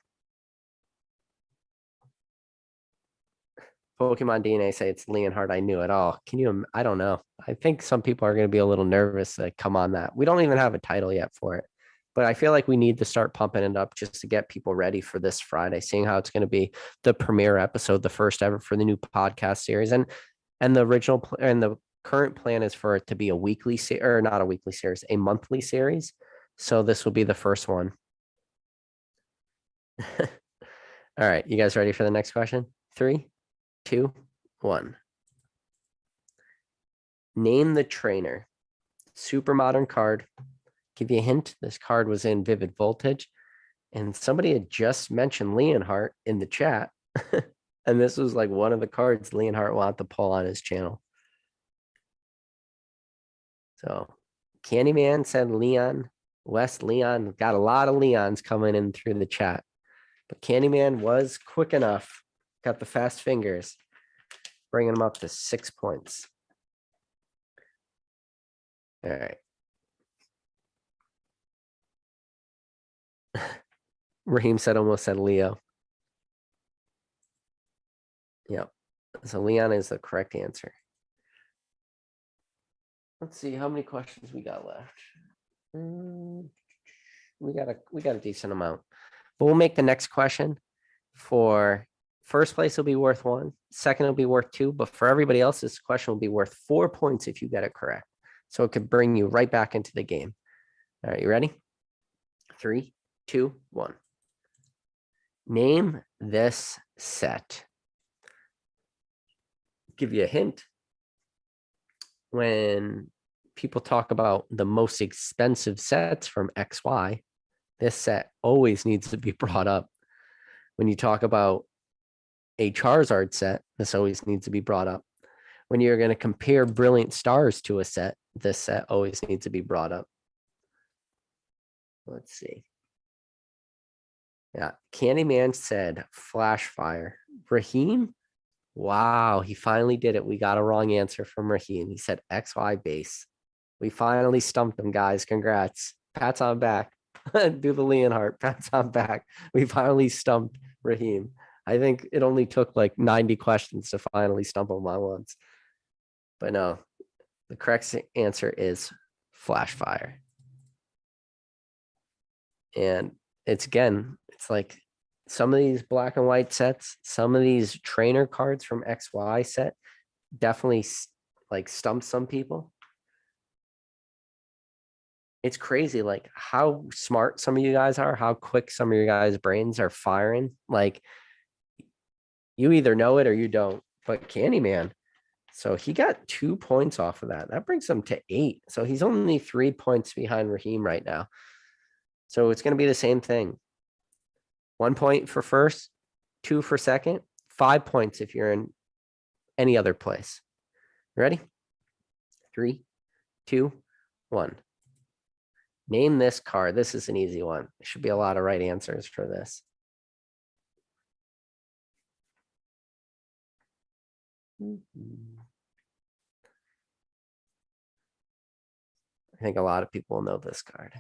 Speaker 1: Pokemon DNA say it's Leonhardt. I knew it all. Can you? I don't know. I think some people are going to be a little nervous to come on that. We don't even have a title yet for it, but I feel like we need to start pumping it up just to get people ready for this Friday, seeing how it's going to be the premiere episode, the first ever for the new podcast series. And the original and the current plan is for it to be a weekly or not a weekly series, a monthly series. So this will be the first one. All right. You guys ready for the next question? 3, 2, 1. Name the trainer. Super modern card. Give you a hint. This card was in Vivid Voltage. And somebody had just mentioned Leonhardt in the chat. And this was like one of the cards Leonhardt wanted to pull on his channel. So Candyman said Leon. West Leon, got a lot of Leons coming in through the chat. But Candyman was quick enough. Got the fast fingers, bringing him up to 6 points. All right. Raheem almost said Leo. Yep. So Leon is the correct answer. Let's see how many questions we got left. We got a decent amount. But we'll make the next question for first place will be worth 1, second will be worth 2, but for everybody else, this question will be worth 4 points if you get it correct. So it could bring you right back into the game. All right, you ready? 3, 2, 1. Name this set. Give you a hint. When people talk about the most expensive sets from XY, this set always needs to be brought up. When you talk about a Charizard set, this always needs to be brought up. When you're going to compare Brilliant Stars to a set, this set always needs to be brought up. Let's see. Yeah, Candyman said Flash Fire. Raheem, wow, he finally did it. We got a wrong answer from Raheem. He said XY base. We finally stumped him, guys. Congrats. Pats on back. Do the Leonhardt. Pats on back. We finally stumped Raheem. I think it only took like 90 questions to finally stump him on once. But no, the correct answer is Flash Fire. And it's like some of these black and white sets, some of these trainer cards from XY set definitely like stump some people. It's crazy like how smart some of you guys are, how quick some of your guys' brains are firing. Like you either know it or you don't. But Candyman, so he got 2 points off of that. That brings him to 8. So he's only 3 points behind Raheem right now. So it's going to be the same thing. 1 point for first, 2 for second, 5 points if you're in any other place. Ready? 3, 2, 1. Name this card. This is an easy one. There should be a lot of right answers for this. I think a lot of people will know this card.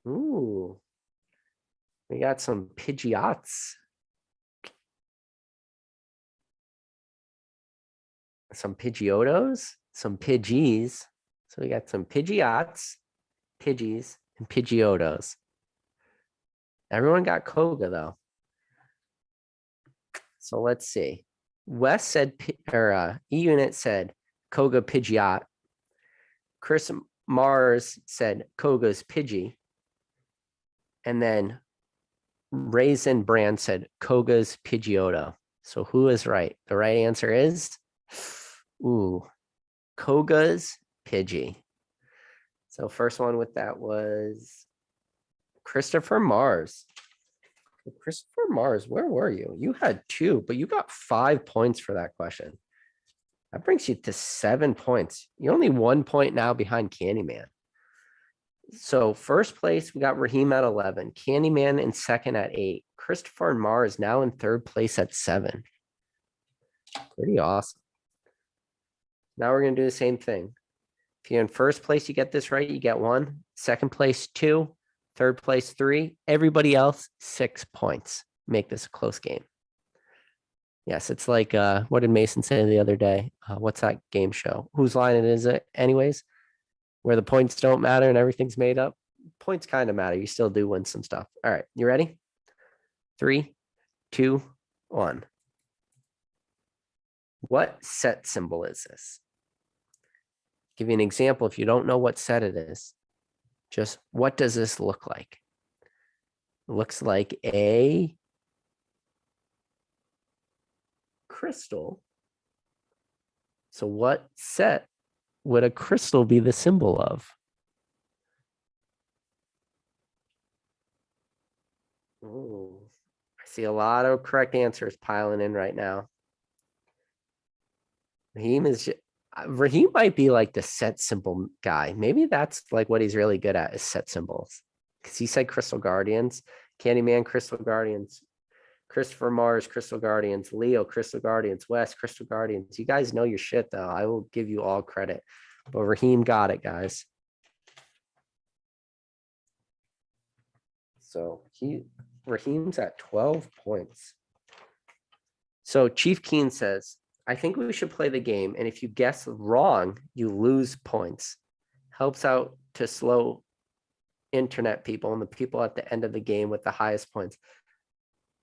Speaker 1: Ooh. We got some Pidgeots. Some Pidgeotos, some Pidgeys. So we got some Pidgeots, Pidgeys, and Pidgeotos. Everyone got Koga though. So let's see. Wes said, or E-Unit said Koga Pidgeot. Chris Mars said Koga's Pidgey. And then Raisin Brand said Koga's Pidgeotto. So who is right? The right answer is, Koga's Pidgey. So first one with that was Christopher Mars. Christopher Mars, where were you? You had 2, but you got 5 points for that question. That brings you to 7 points. You're only 1 point now behind Candyman. So first place, we got Raheem at 11, Candyman in second at 8, Christopher and Mars now in third place at 7. Pretty awesome. Now we're going to do the same thing. If you're in first place, you get this right, you get 1. Second place, 2. Third place, 3. Everybody else, 6 points. Make this a close game. Yes, it's like, what did Mason say the other day? What's that game show? Whose line it is it anyways? Where the points don't matter and everything's made up. Points kind of matter. You still do win some stuff. All right, you ready? 3, 2, 1. What set symbol is this? Give you an example. If you don't know what set it is, just what does this look like? It looks like a crystal. So what set would a crystal be the symbol of? Ooh, I see a lot of correct answers piling in right now. Raheem might be like the set symbol guy. Maybe that's like what he's really good at is set symbols. Because he said Crystal Guardians, Candyman, Crystal Guardians, Christopher Mars, Crystal Guardians, Leo, Crystal Guardians, West, Crystal Guardians. You guys know your shit though. I will give you all credit. But Raheem got it, guys. So Raheem's at 12 points. So Chief Keen says, I think we should play the game, and if you guess wrong, you lose points. Helps out to slow internet people and the people at the end of the game with the highest points.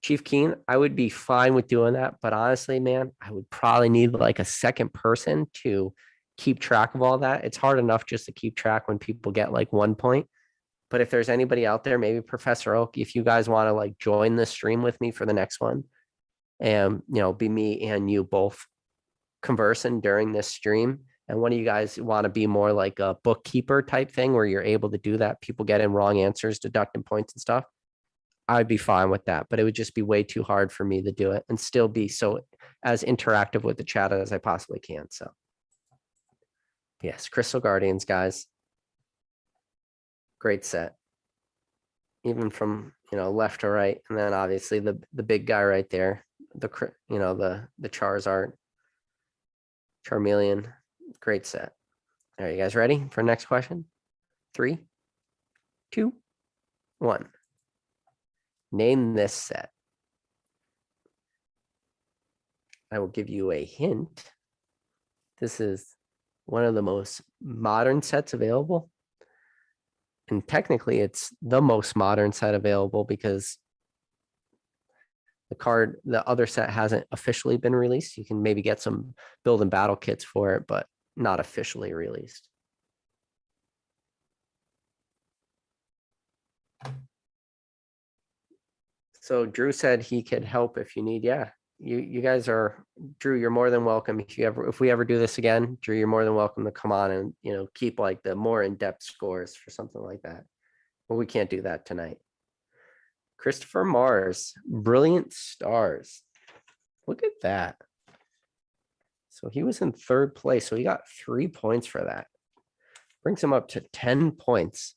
Speaker 1: Chief Keen, I would be fine with doing that, but honestly, man, I would probably need like a second person to keep track of all that. It's hard enough just to keep track when people get like 1 point. But if there's anybody out there, maybe Professor Oak, if you guys want to like join the stream with me for the next one, and be me and you both conversing during this stream, and one of you guys want to be more like a bookkeeper type thing where you're able to do that, people get in wrong answers, deducting points and stuff, I'd be fine with that. But it would just be way too hard for me to do it and still be so as interactive with the chat as I possibly can. So yes, Crystal Guardians, guys, great set, even from left to right. And then obviously the big guy right there, the Charizard, Charmeleon, great set. Are you guys ready for next question? 3, 2, 1. Name this set. I will give you a hint. This is one of the most modern sets available. And technically it's the most modern set available because the other set hasn't officially been released. You can maybe get some build and battle kits for it, but not officially released. So Drew said he could help if you need. Yeah, you guys are, Drew, you're more than welcome. If we ever do this again, Drew, you're more than welcome to come on and keep like the more in-depth scores for something like that. But we can't do that tonight. Christopher Mars, Brilliant Stars. Look at that. So he was in 3rd place. So he got 3 points for that. Brings him up to 10 points.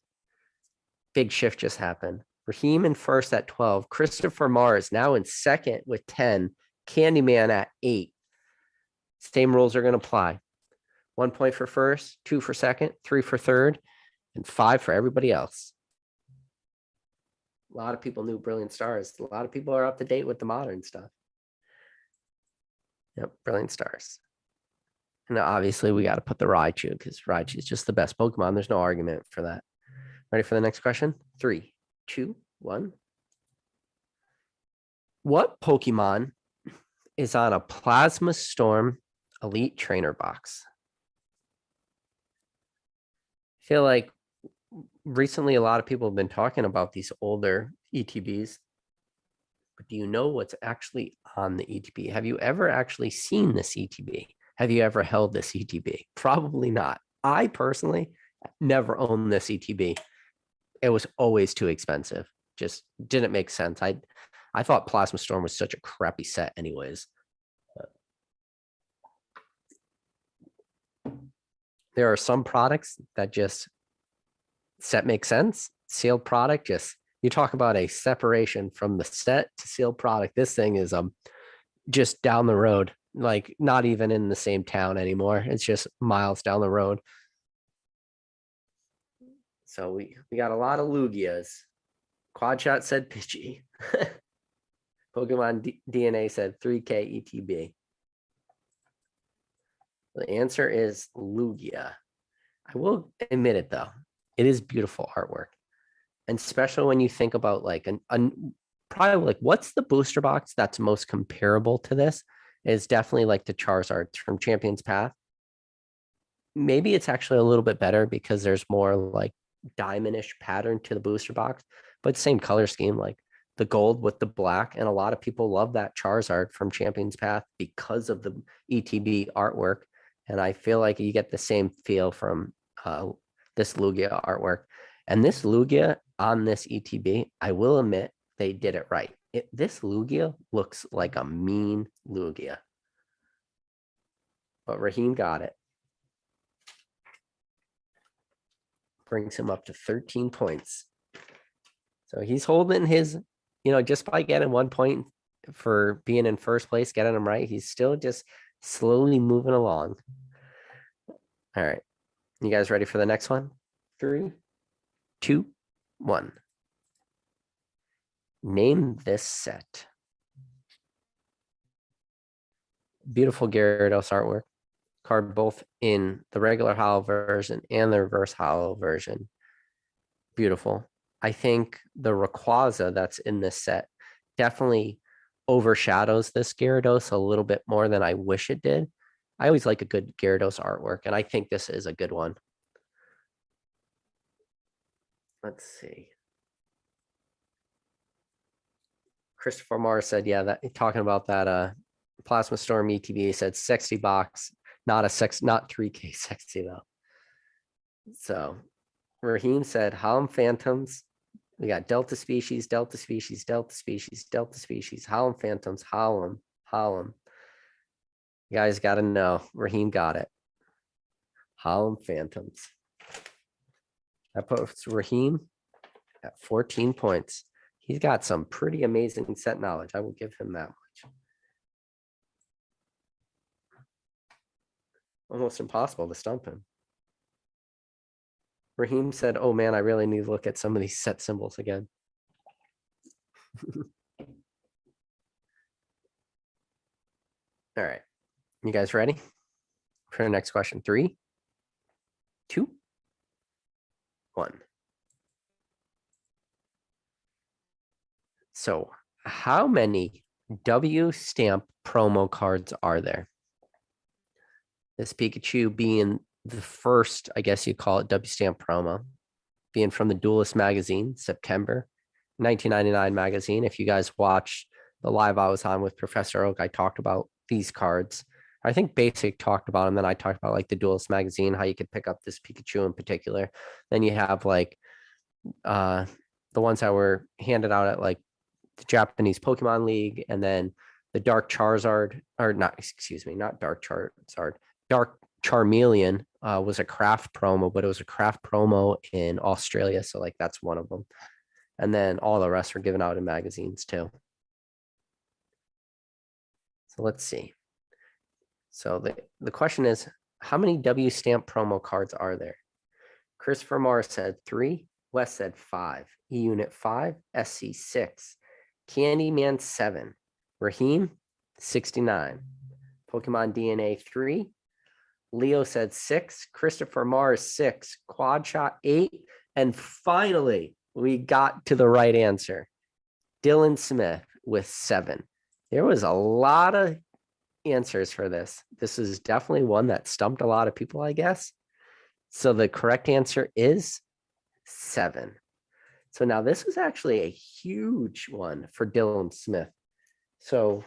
Speaker 1: Big shift just happened. Raheem in 1st at 12. Christopher Mars now in 2nd with 10. Candyman at 8. Same rules are going to apply. 1 point for 1st, 2 for 2nd, 3 for 3rd, and 5 for everybody else. A lot of people knew Brilliant Stars. A lot of people are up to date with the modern stuff. Yep, Brilliant Stars. And obviously we got to put the Raichu because Raichu is just the best Pokemon. There's no argument for that. Ready for the next question? 3, 2, 1. What Pokemon is on a Plasma Storm Elite Trainer box? I feel like recently a lot of people have been talking about these older ETBs, but do you know what's actually on the ETB? Have you ever actually seen this ETB? Have you ever held this ETB? Probably not. I personally never owned this ETB. It was always too expensive. Just didn't make sense. I thought Plasma Storm was such a crappy set anyways. There are some products that just set makes sense. Sealed product, just you talk about a separation from the set to sealed product. This thing is just down the road, like not even in the same town anymore. It's just miles down the road. So we got a lot of Lugias. Quad Shot said Pidgey. Pokemon DNA said 3K ETB. The answer is Lugia. I will admit it though. It is beautiful artwork. And especially when you think about like probably like what's the booster box that's most comparable to this is definitely like the Charizard from Champion's Path. Maybe it's actually a little bit better because there's more like diamondish pattern to the booster box, but same color scheme, like the gold with the black. And a lot of people love that Charizard from Champion's Path because of the ETB artwork. And I feel like you get the same feel from this Lugia artwork. And this Lugia on this ETB, I will admit they did it right. This Lugia looks like a mean Lugia. but Raheem got it. Brings him up to 13 points. So he's holding his, just by getting 1 point for being in first place, getting him right, he's still just slowly moving along. All right. You guys ready for the next one? 3, 2, 1. Name this set. Beautiful Gyarados artwork. Card both in the regular hollow version and the reverse hollow version. Beautiful. I think the Rayquaza that's in this set definitely overshadows this Gyarados a little bit more than I wish it did. I always like a good Gyarados artwork, and I think this is a good one. Let's see. Christopher Mars said, yeah, that talking about that Plasma Storm ETB said sexy box, not 3K sexy though. So Raheem said Hallam Phantoms. We got Delta Species, Delta Species, Delta Species, Delta Species, Hallam Phantoms, Hallam. You guys got to know, Raheem got it. Hallam Phantoms. That puts Raheem at 14 points. He's got some pretty amazing set knowledge. I will give him that much. Almost impossible to stump him. Raheem said, oh man, I really need to look at some of these set symbols again. All right. You guys ready for the next question? 3, 2, 1. So how many W stamp promo cards are there? This Pikachu being the first, I guess you call it W stamp promo, being from the Duelist magazine, September 1999 magazine. If you guys watched the live I was on with Professor Oak, I talked about these cards. I think Basic talked about them. Then I talked about like the Duelist magazine, how you could pick up this Pikachu in particular. Then you have like the ones that were handed out at like the Japanese Pokemon League, and then the Dark Charizard, or not, excuse me, not Dark Charizard, Dark Charmeleon was a craft promo, but it was a craft promo in Australia. So like that's one of them. And then all the rest were given out in magazines too. So let's see. So the question is, how many W stamp promo cards are there? Christopher Morris said 3. Wes said 5. E Unit 5. SC 6. Candyman 7. Raheem 69. Pokemon DNA 3. Leo said 6. Christopher Mars 6. Quad Shot 8. And finally, we got to the right answer. Dylan Smith with 7. There was a lot of answers for this. This is definitely one that stumped a lot of people, I guess. So the correct answer is 7. So now this was actually a huge one for Dylan Smith. So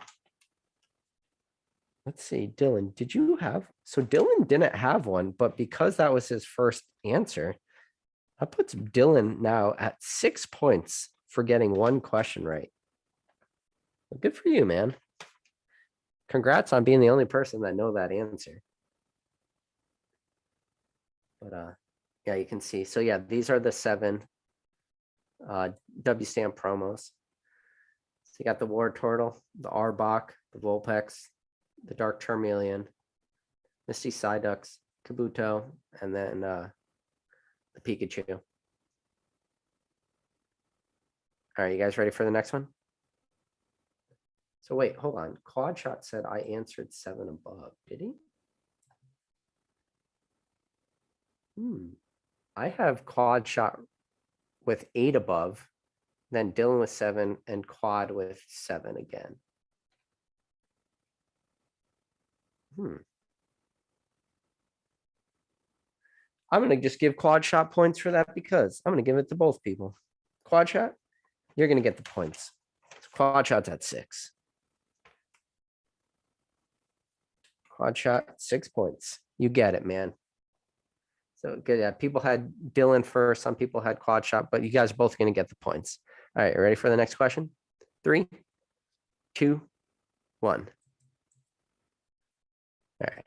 Speaker 1: let's see, Dylan, did you have? So Dylan didn't have one, but because that was his first answer, that puts Dylan now at 6 points for getting one question right. Well, good for you, man. Congrats on being the only person that know that answer. But yeah, you can see. So yeah, these are the 7 W stamp promos. So you got the War Turtle, the Arbok, the Vulpix, the Dark Charmeleon, Misty Psyducks, Kabuto, and then the Pikachu. All right, you guys ready for the next one? So wait, hold on. Quad Shot said I answered 7 above. Did he? I have Quad Shot with 8 above, then Dylan with 7, and Quad with 7 again. I'm going to just give Quad Shot points for that because I'm going to give it to both people. Quad Shot, you're going to get the points. So Quad Shot's at 6. Quad Shot, 6 points. You get it, man. So good. Yeah, people had Dylan first. Some people had Quad Shot, but you guys are both going to get the points. All right, ready for the next question? 3, 2, 1. All right.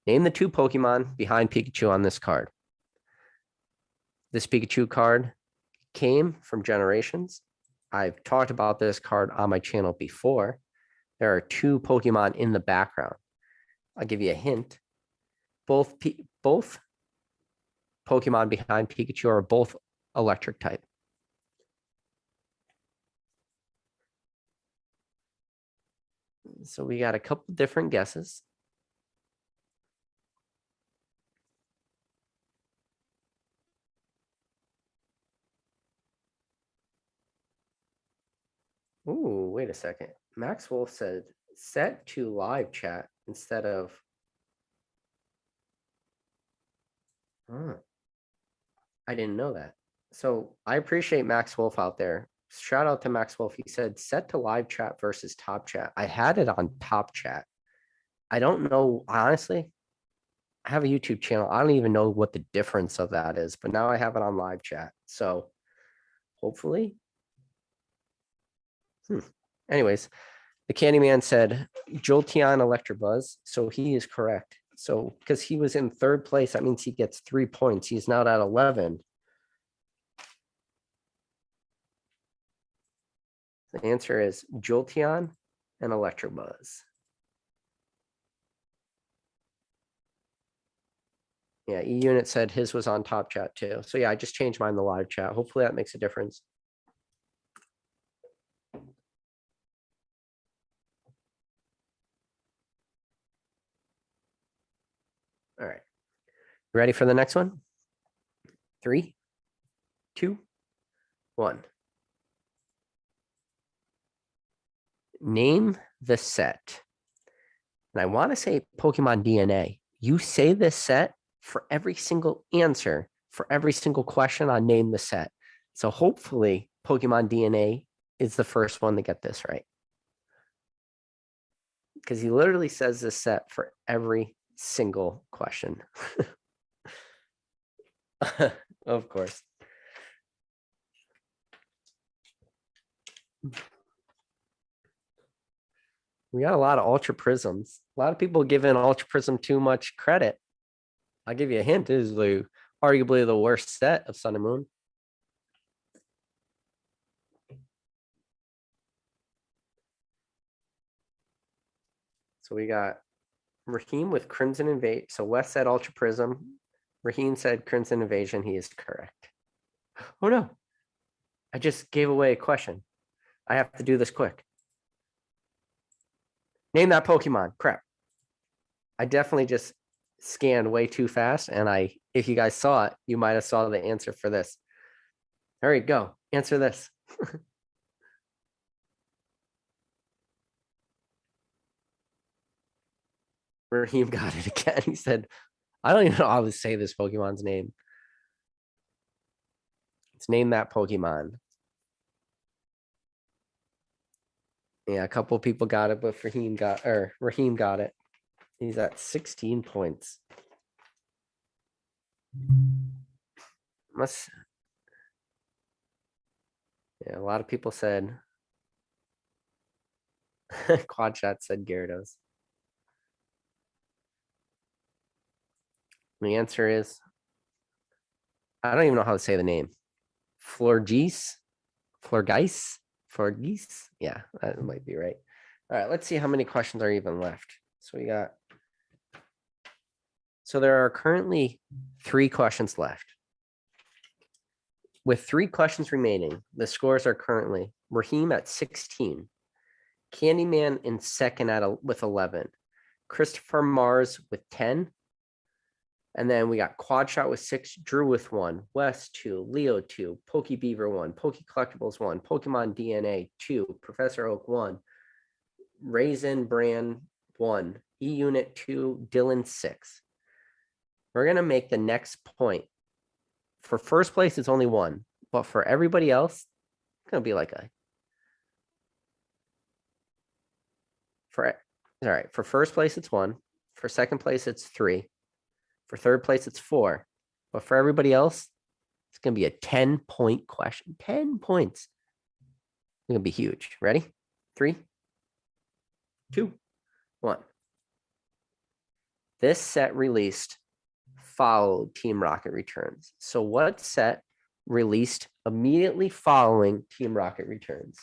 Speaker 1: Name the two Pokemon behind Pikachu on this card. This Pikachu card came from Generations. I've talked about this card on my channel before. There are two Pokemon in the background. I'll give you a hint. Both Pokemon behind Pikachu are both electric type. So we got a couple different guesses. Ooh, wait a second. Max Wolf said set to live chat instead of. I didn't know that. So I appreciate Max Wolf out there. Shout out to Max Wolf. He said set to live chat versus top chat. I had it on top chat. I don't know, honestly. I have a YouTube channel. I don't even know what the difference of that is, but now I have it on live chat. So hopefully. Anyways, the Candyman said Jolteon Electabuzz. So he is correct. So because he was in third place, that means he gets 3 points. He's now at 11. The answer is Jolteon and Electabuzz. Yeah, E-Unit said his was on top chat too. So yeah, I just changed mine to live chat. Hopefully that makes a difference. All right. Ready for the next one? 3, 2, 1. Name the set. And I want to say Pokemon DNA. You say this set for every single answer, for every single question on name the set. So hopefully Pokemon DNA is the first one to get this right. Because he literally says this set for every single question. Of course. We got a lot of Ultra Prisms. A lot of people giving Ultra Prism too much credit. I'll give you a hint. It is arguably the worst set of Sun and Moon. So we got Raheem with Crimson Invasion. So Wes said Ultra Prism. Raheem said Crimson Invasion. He is correct. Oh no. I just gave away a question. I have to do this quick. Name that Pokemon. Crap. I definitely just scanned way too fast. And if you guys saw it, you might have saw the answer for this. All right, go. Answer this. Raheem got it again. He said, I don't even know how to say this Pokemon's name. Let's name that Pokemon. Yeah, a couple people got it, but Raheem got it. He's at 16 points. Yeah, a lot of people said Quad Chat said Gyarados. The answer is I don't even know how to say the name. Florgeese. Yeah, that might be right. All right, let's see how many questions are even left. So there are currently 3 questions left. With 3 questions remaining, the scores are currently Raheem at 16, Candyman in second with 11, Christopher Mars with 10, and then we got Quad Shot with 6, Drew with 1, Wes 2, Leo 2, Pokebeaver 1, Poke Collectibles 1, Pokemon DNA 2, Professor Oak 1, Raisin Brand 1, E-Unit 2, Dylan 6. We're going to make the next point. For first place, it's only 1. But for everybody else, it's going to be like all right, for first place, it's 1. For second place, it's 3. For third place, it's 4. But for everybody else, it's going to be a 10-point question. 10 points. It's going to be huge. Ready? 3, 2, 1. This set released followed Team Rocket Returns. So what set released immediately following Team Rocket Returns?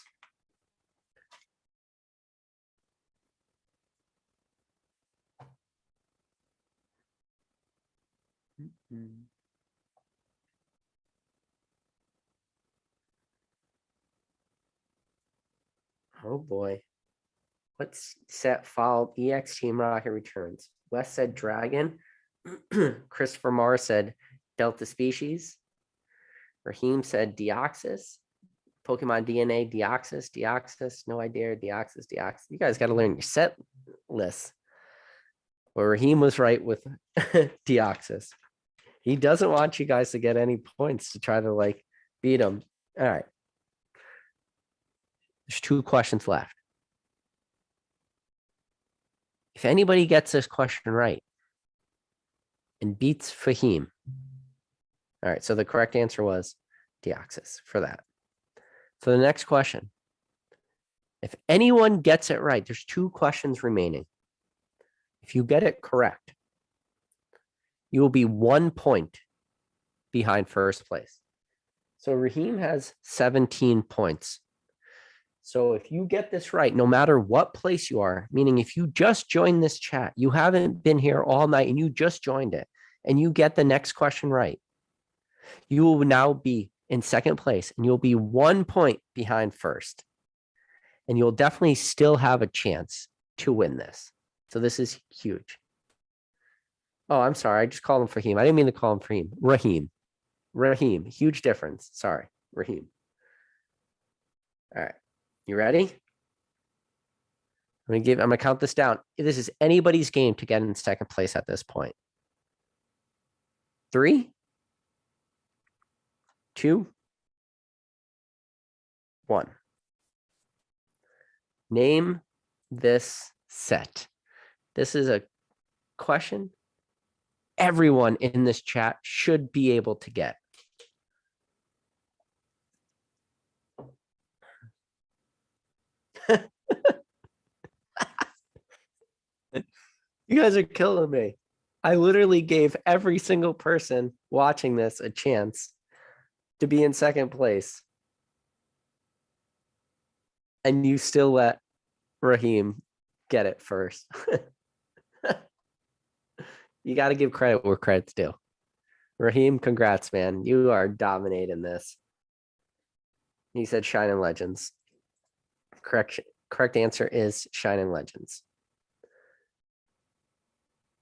Speaker 1: Oh boy. What set followed EX Team Rocket Returns? Wes said Dragon. Christopher Morris said Delta Species. Raheem said Deoxys. Pokemon DNA, Deoxys, no idea, Deoxys. You guys got to learn your set lists. Well, Raheem was right with Deoxys. He doesn't want you guys to get any points to try to like beat him. All right. There's 2 questions left. If anybody gets this question right and beats Fahim, all right, so the correct answer was Deoxys for that. So the next question, if anyone gets it right, there's 2 questions remaining. If you get it correct, you will be 1 point behind first place. So Raheem has 17 points. So if you get this right, no matter what place you are, meaning if you just joined this chat, you haven't been here all night and you just joined it, and you get the next question right, you will now be in second place and you'll be 1 point behind first. And you'll definitely still have a chance to win this. So this is huge. Oh, I'm sorry. I just called him Fahim. I didn't mean to call him Fahim. Raheem. Huge difference. Sorry, Raheem. All right. You ready? I'm gonna count this down. This is anybody's game to get in second place at this point. 3, 2, 1. Name this set. This is a question everyone in this chat should be able to get. You guys are killing me. I literally gave every single person watching this a chance to be in second place. And you still let Raheem get it first. You got to give credit where credit's due. Raheem, congrats, man. You are dominating this. He said Shining Legends. Correct answer is Shining Legends.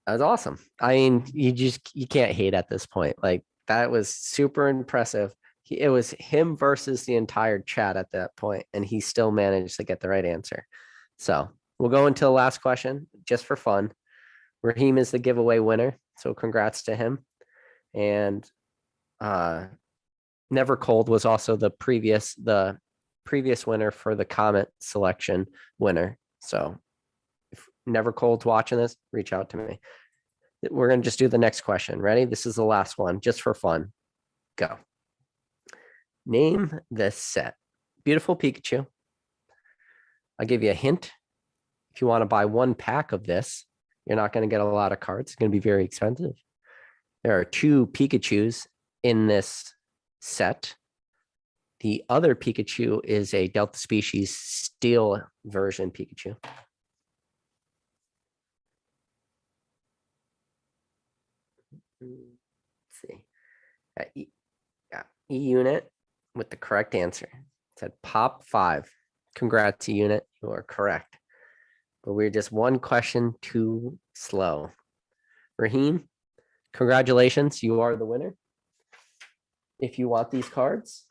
Speaker 1: That was awesome. I mean, you can't hate at this point. Like, that was super impressive. It was him versus the entire chat at that point, and he still managed to get the right answer. So we'll go into the last question just for fun. Raheem is the giveaway winner, so congrats to him. And Never Cold was also the previous winner for the comment selection winner. So if Never Cold's watching this, reach out to me. We're going to just do the next question. Ready? This is the last one, just for fun. Go. Name this set. Beautiful Pikachu. I'll give you a hint. If you want to buy 1 pack of this, you're not going to get a lot of cards. It's going to be very expensive. There are 2 Pikachus in this set. The other Pikachu is a Delta Species Steel version Pikachu. Let's see. E-Unit with the correct answer. It said Pop 5. Congrats, E-Unit. You are correct. But we're just 1 question too slow. Raheem, congratulations. You are the winner. If you want these cards,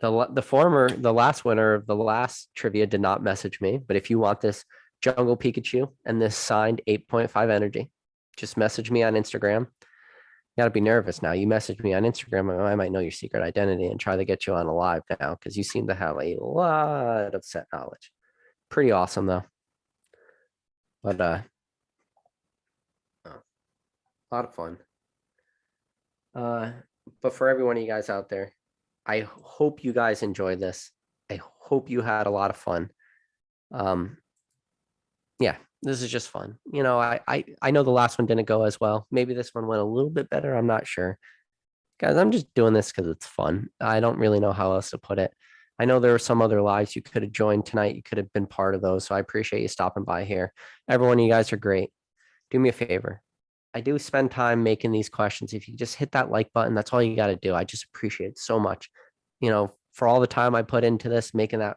Speaker 1: the last winner of the last trivia did not message me. But if you want this Jungle Pikachu and this signed 8.5 energy, just message me on Instagram. You got to be nervous now. You message me on Instagram, I might know your secret identity and try to get you on a live now because you seem to have a lot of set knowledge. Pretty awesome, though. But a lot of fun. But for every one of you guys out there, I hope you guys enjoyed this. I hope you had a lot of fun. Yeah, This is just fun. I know the last one didn't go as well. Maybe this one went a little bit better. I'm not sure. Guys, I'm just doing this because it's fun. I don't really know how else to put it. I know there were some other lives you could have joined tonight. You could have been part of those. So I appreciate you stopping by here. Everyone, you guys are great. Do me a favor. I do spend time making these questions. If you just hit that like button, that's all you got to do. I just appreciate it so much. For all the time I put into this, making that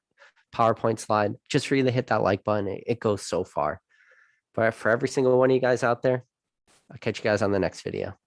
Speaker 1: PowerPoint slide, just for you to hit that like button, it goes so far. But for every single one of you guys out there, I'll catch you guys on the next video.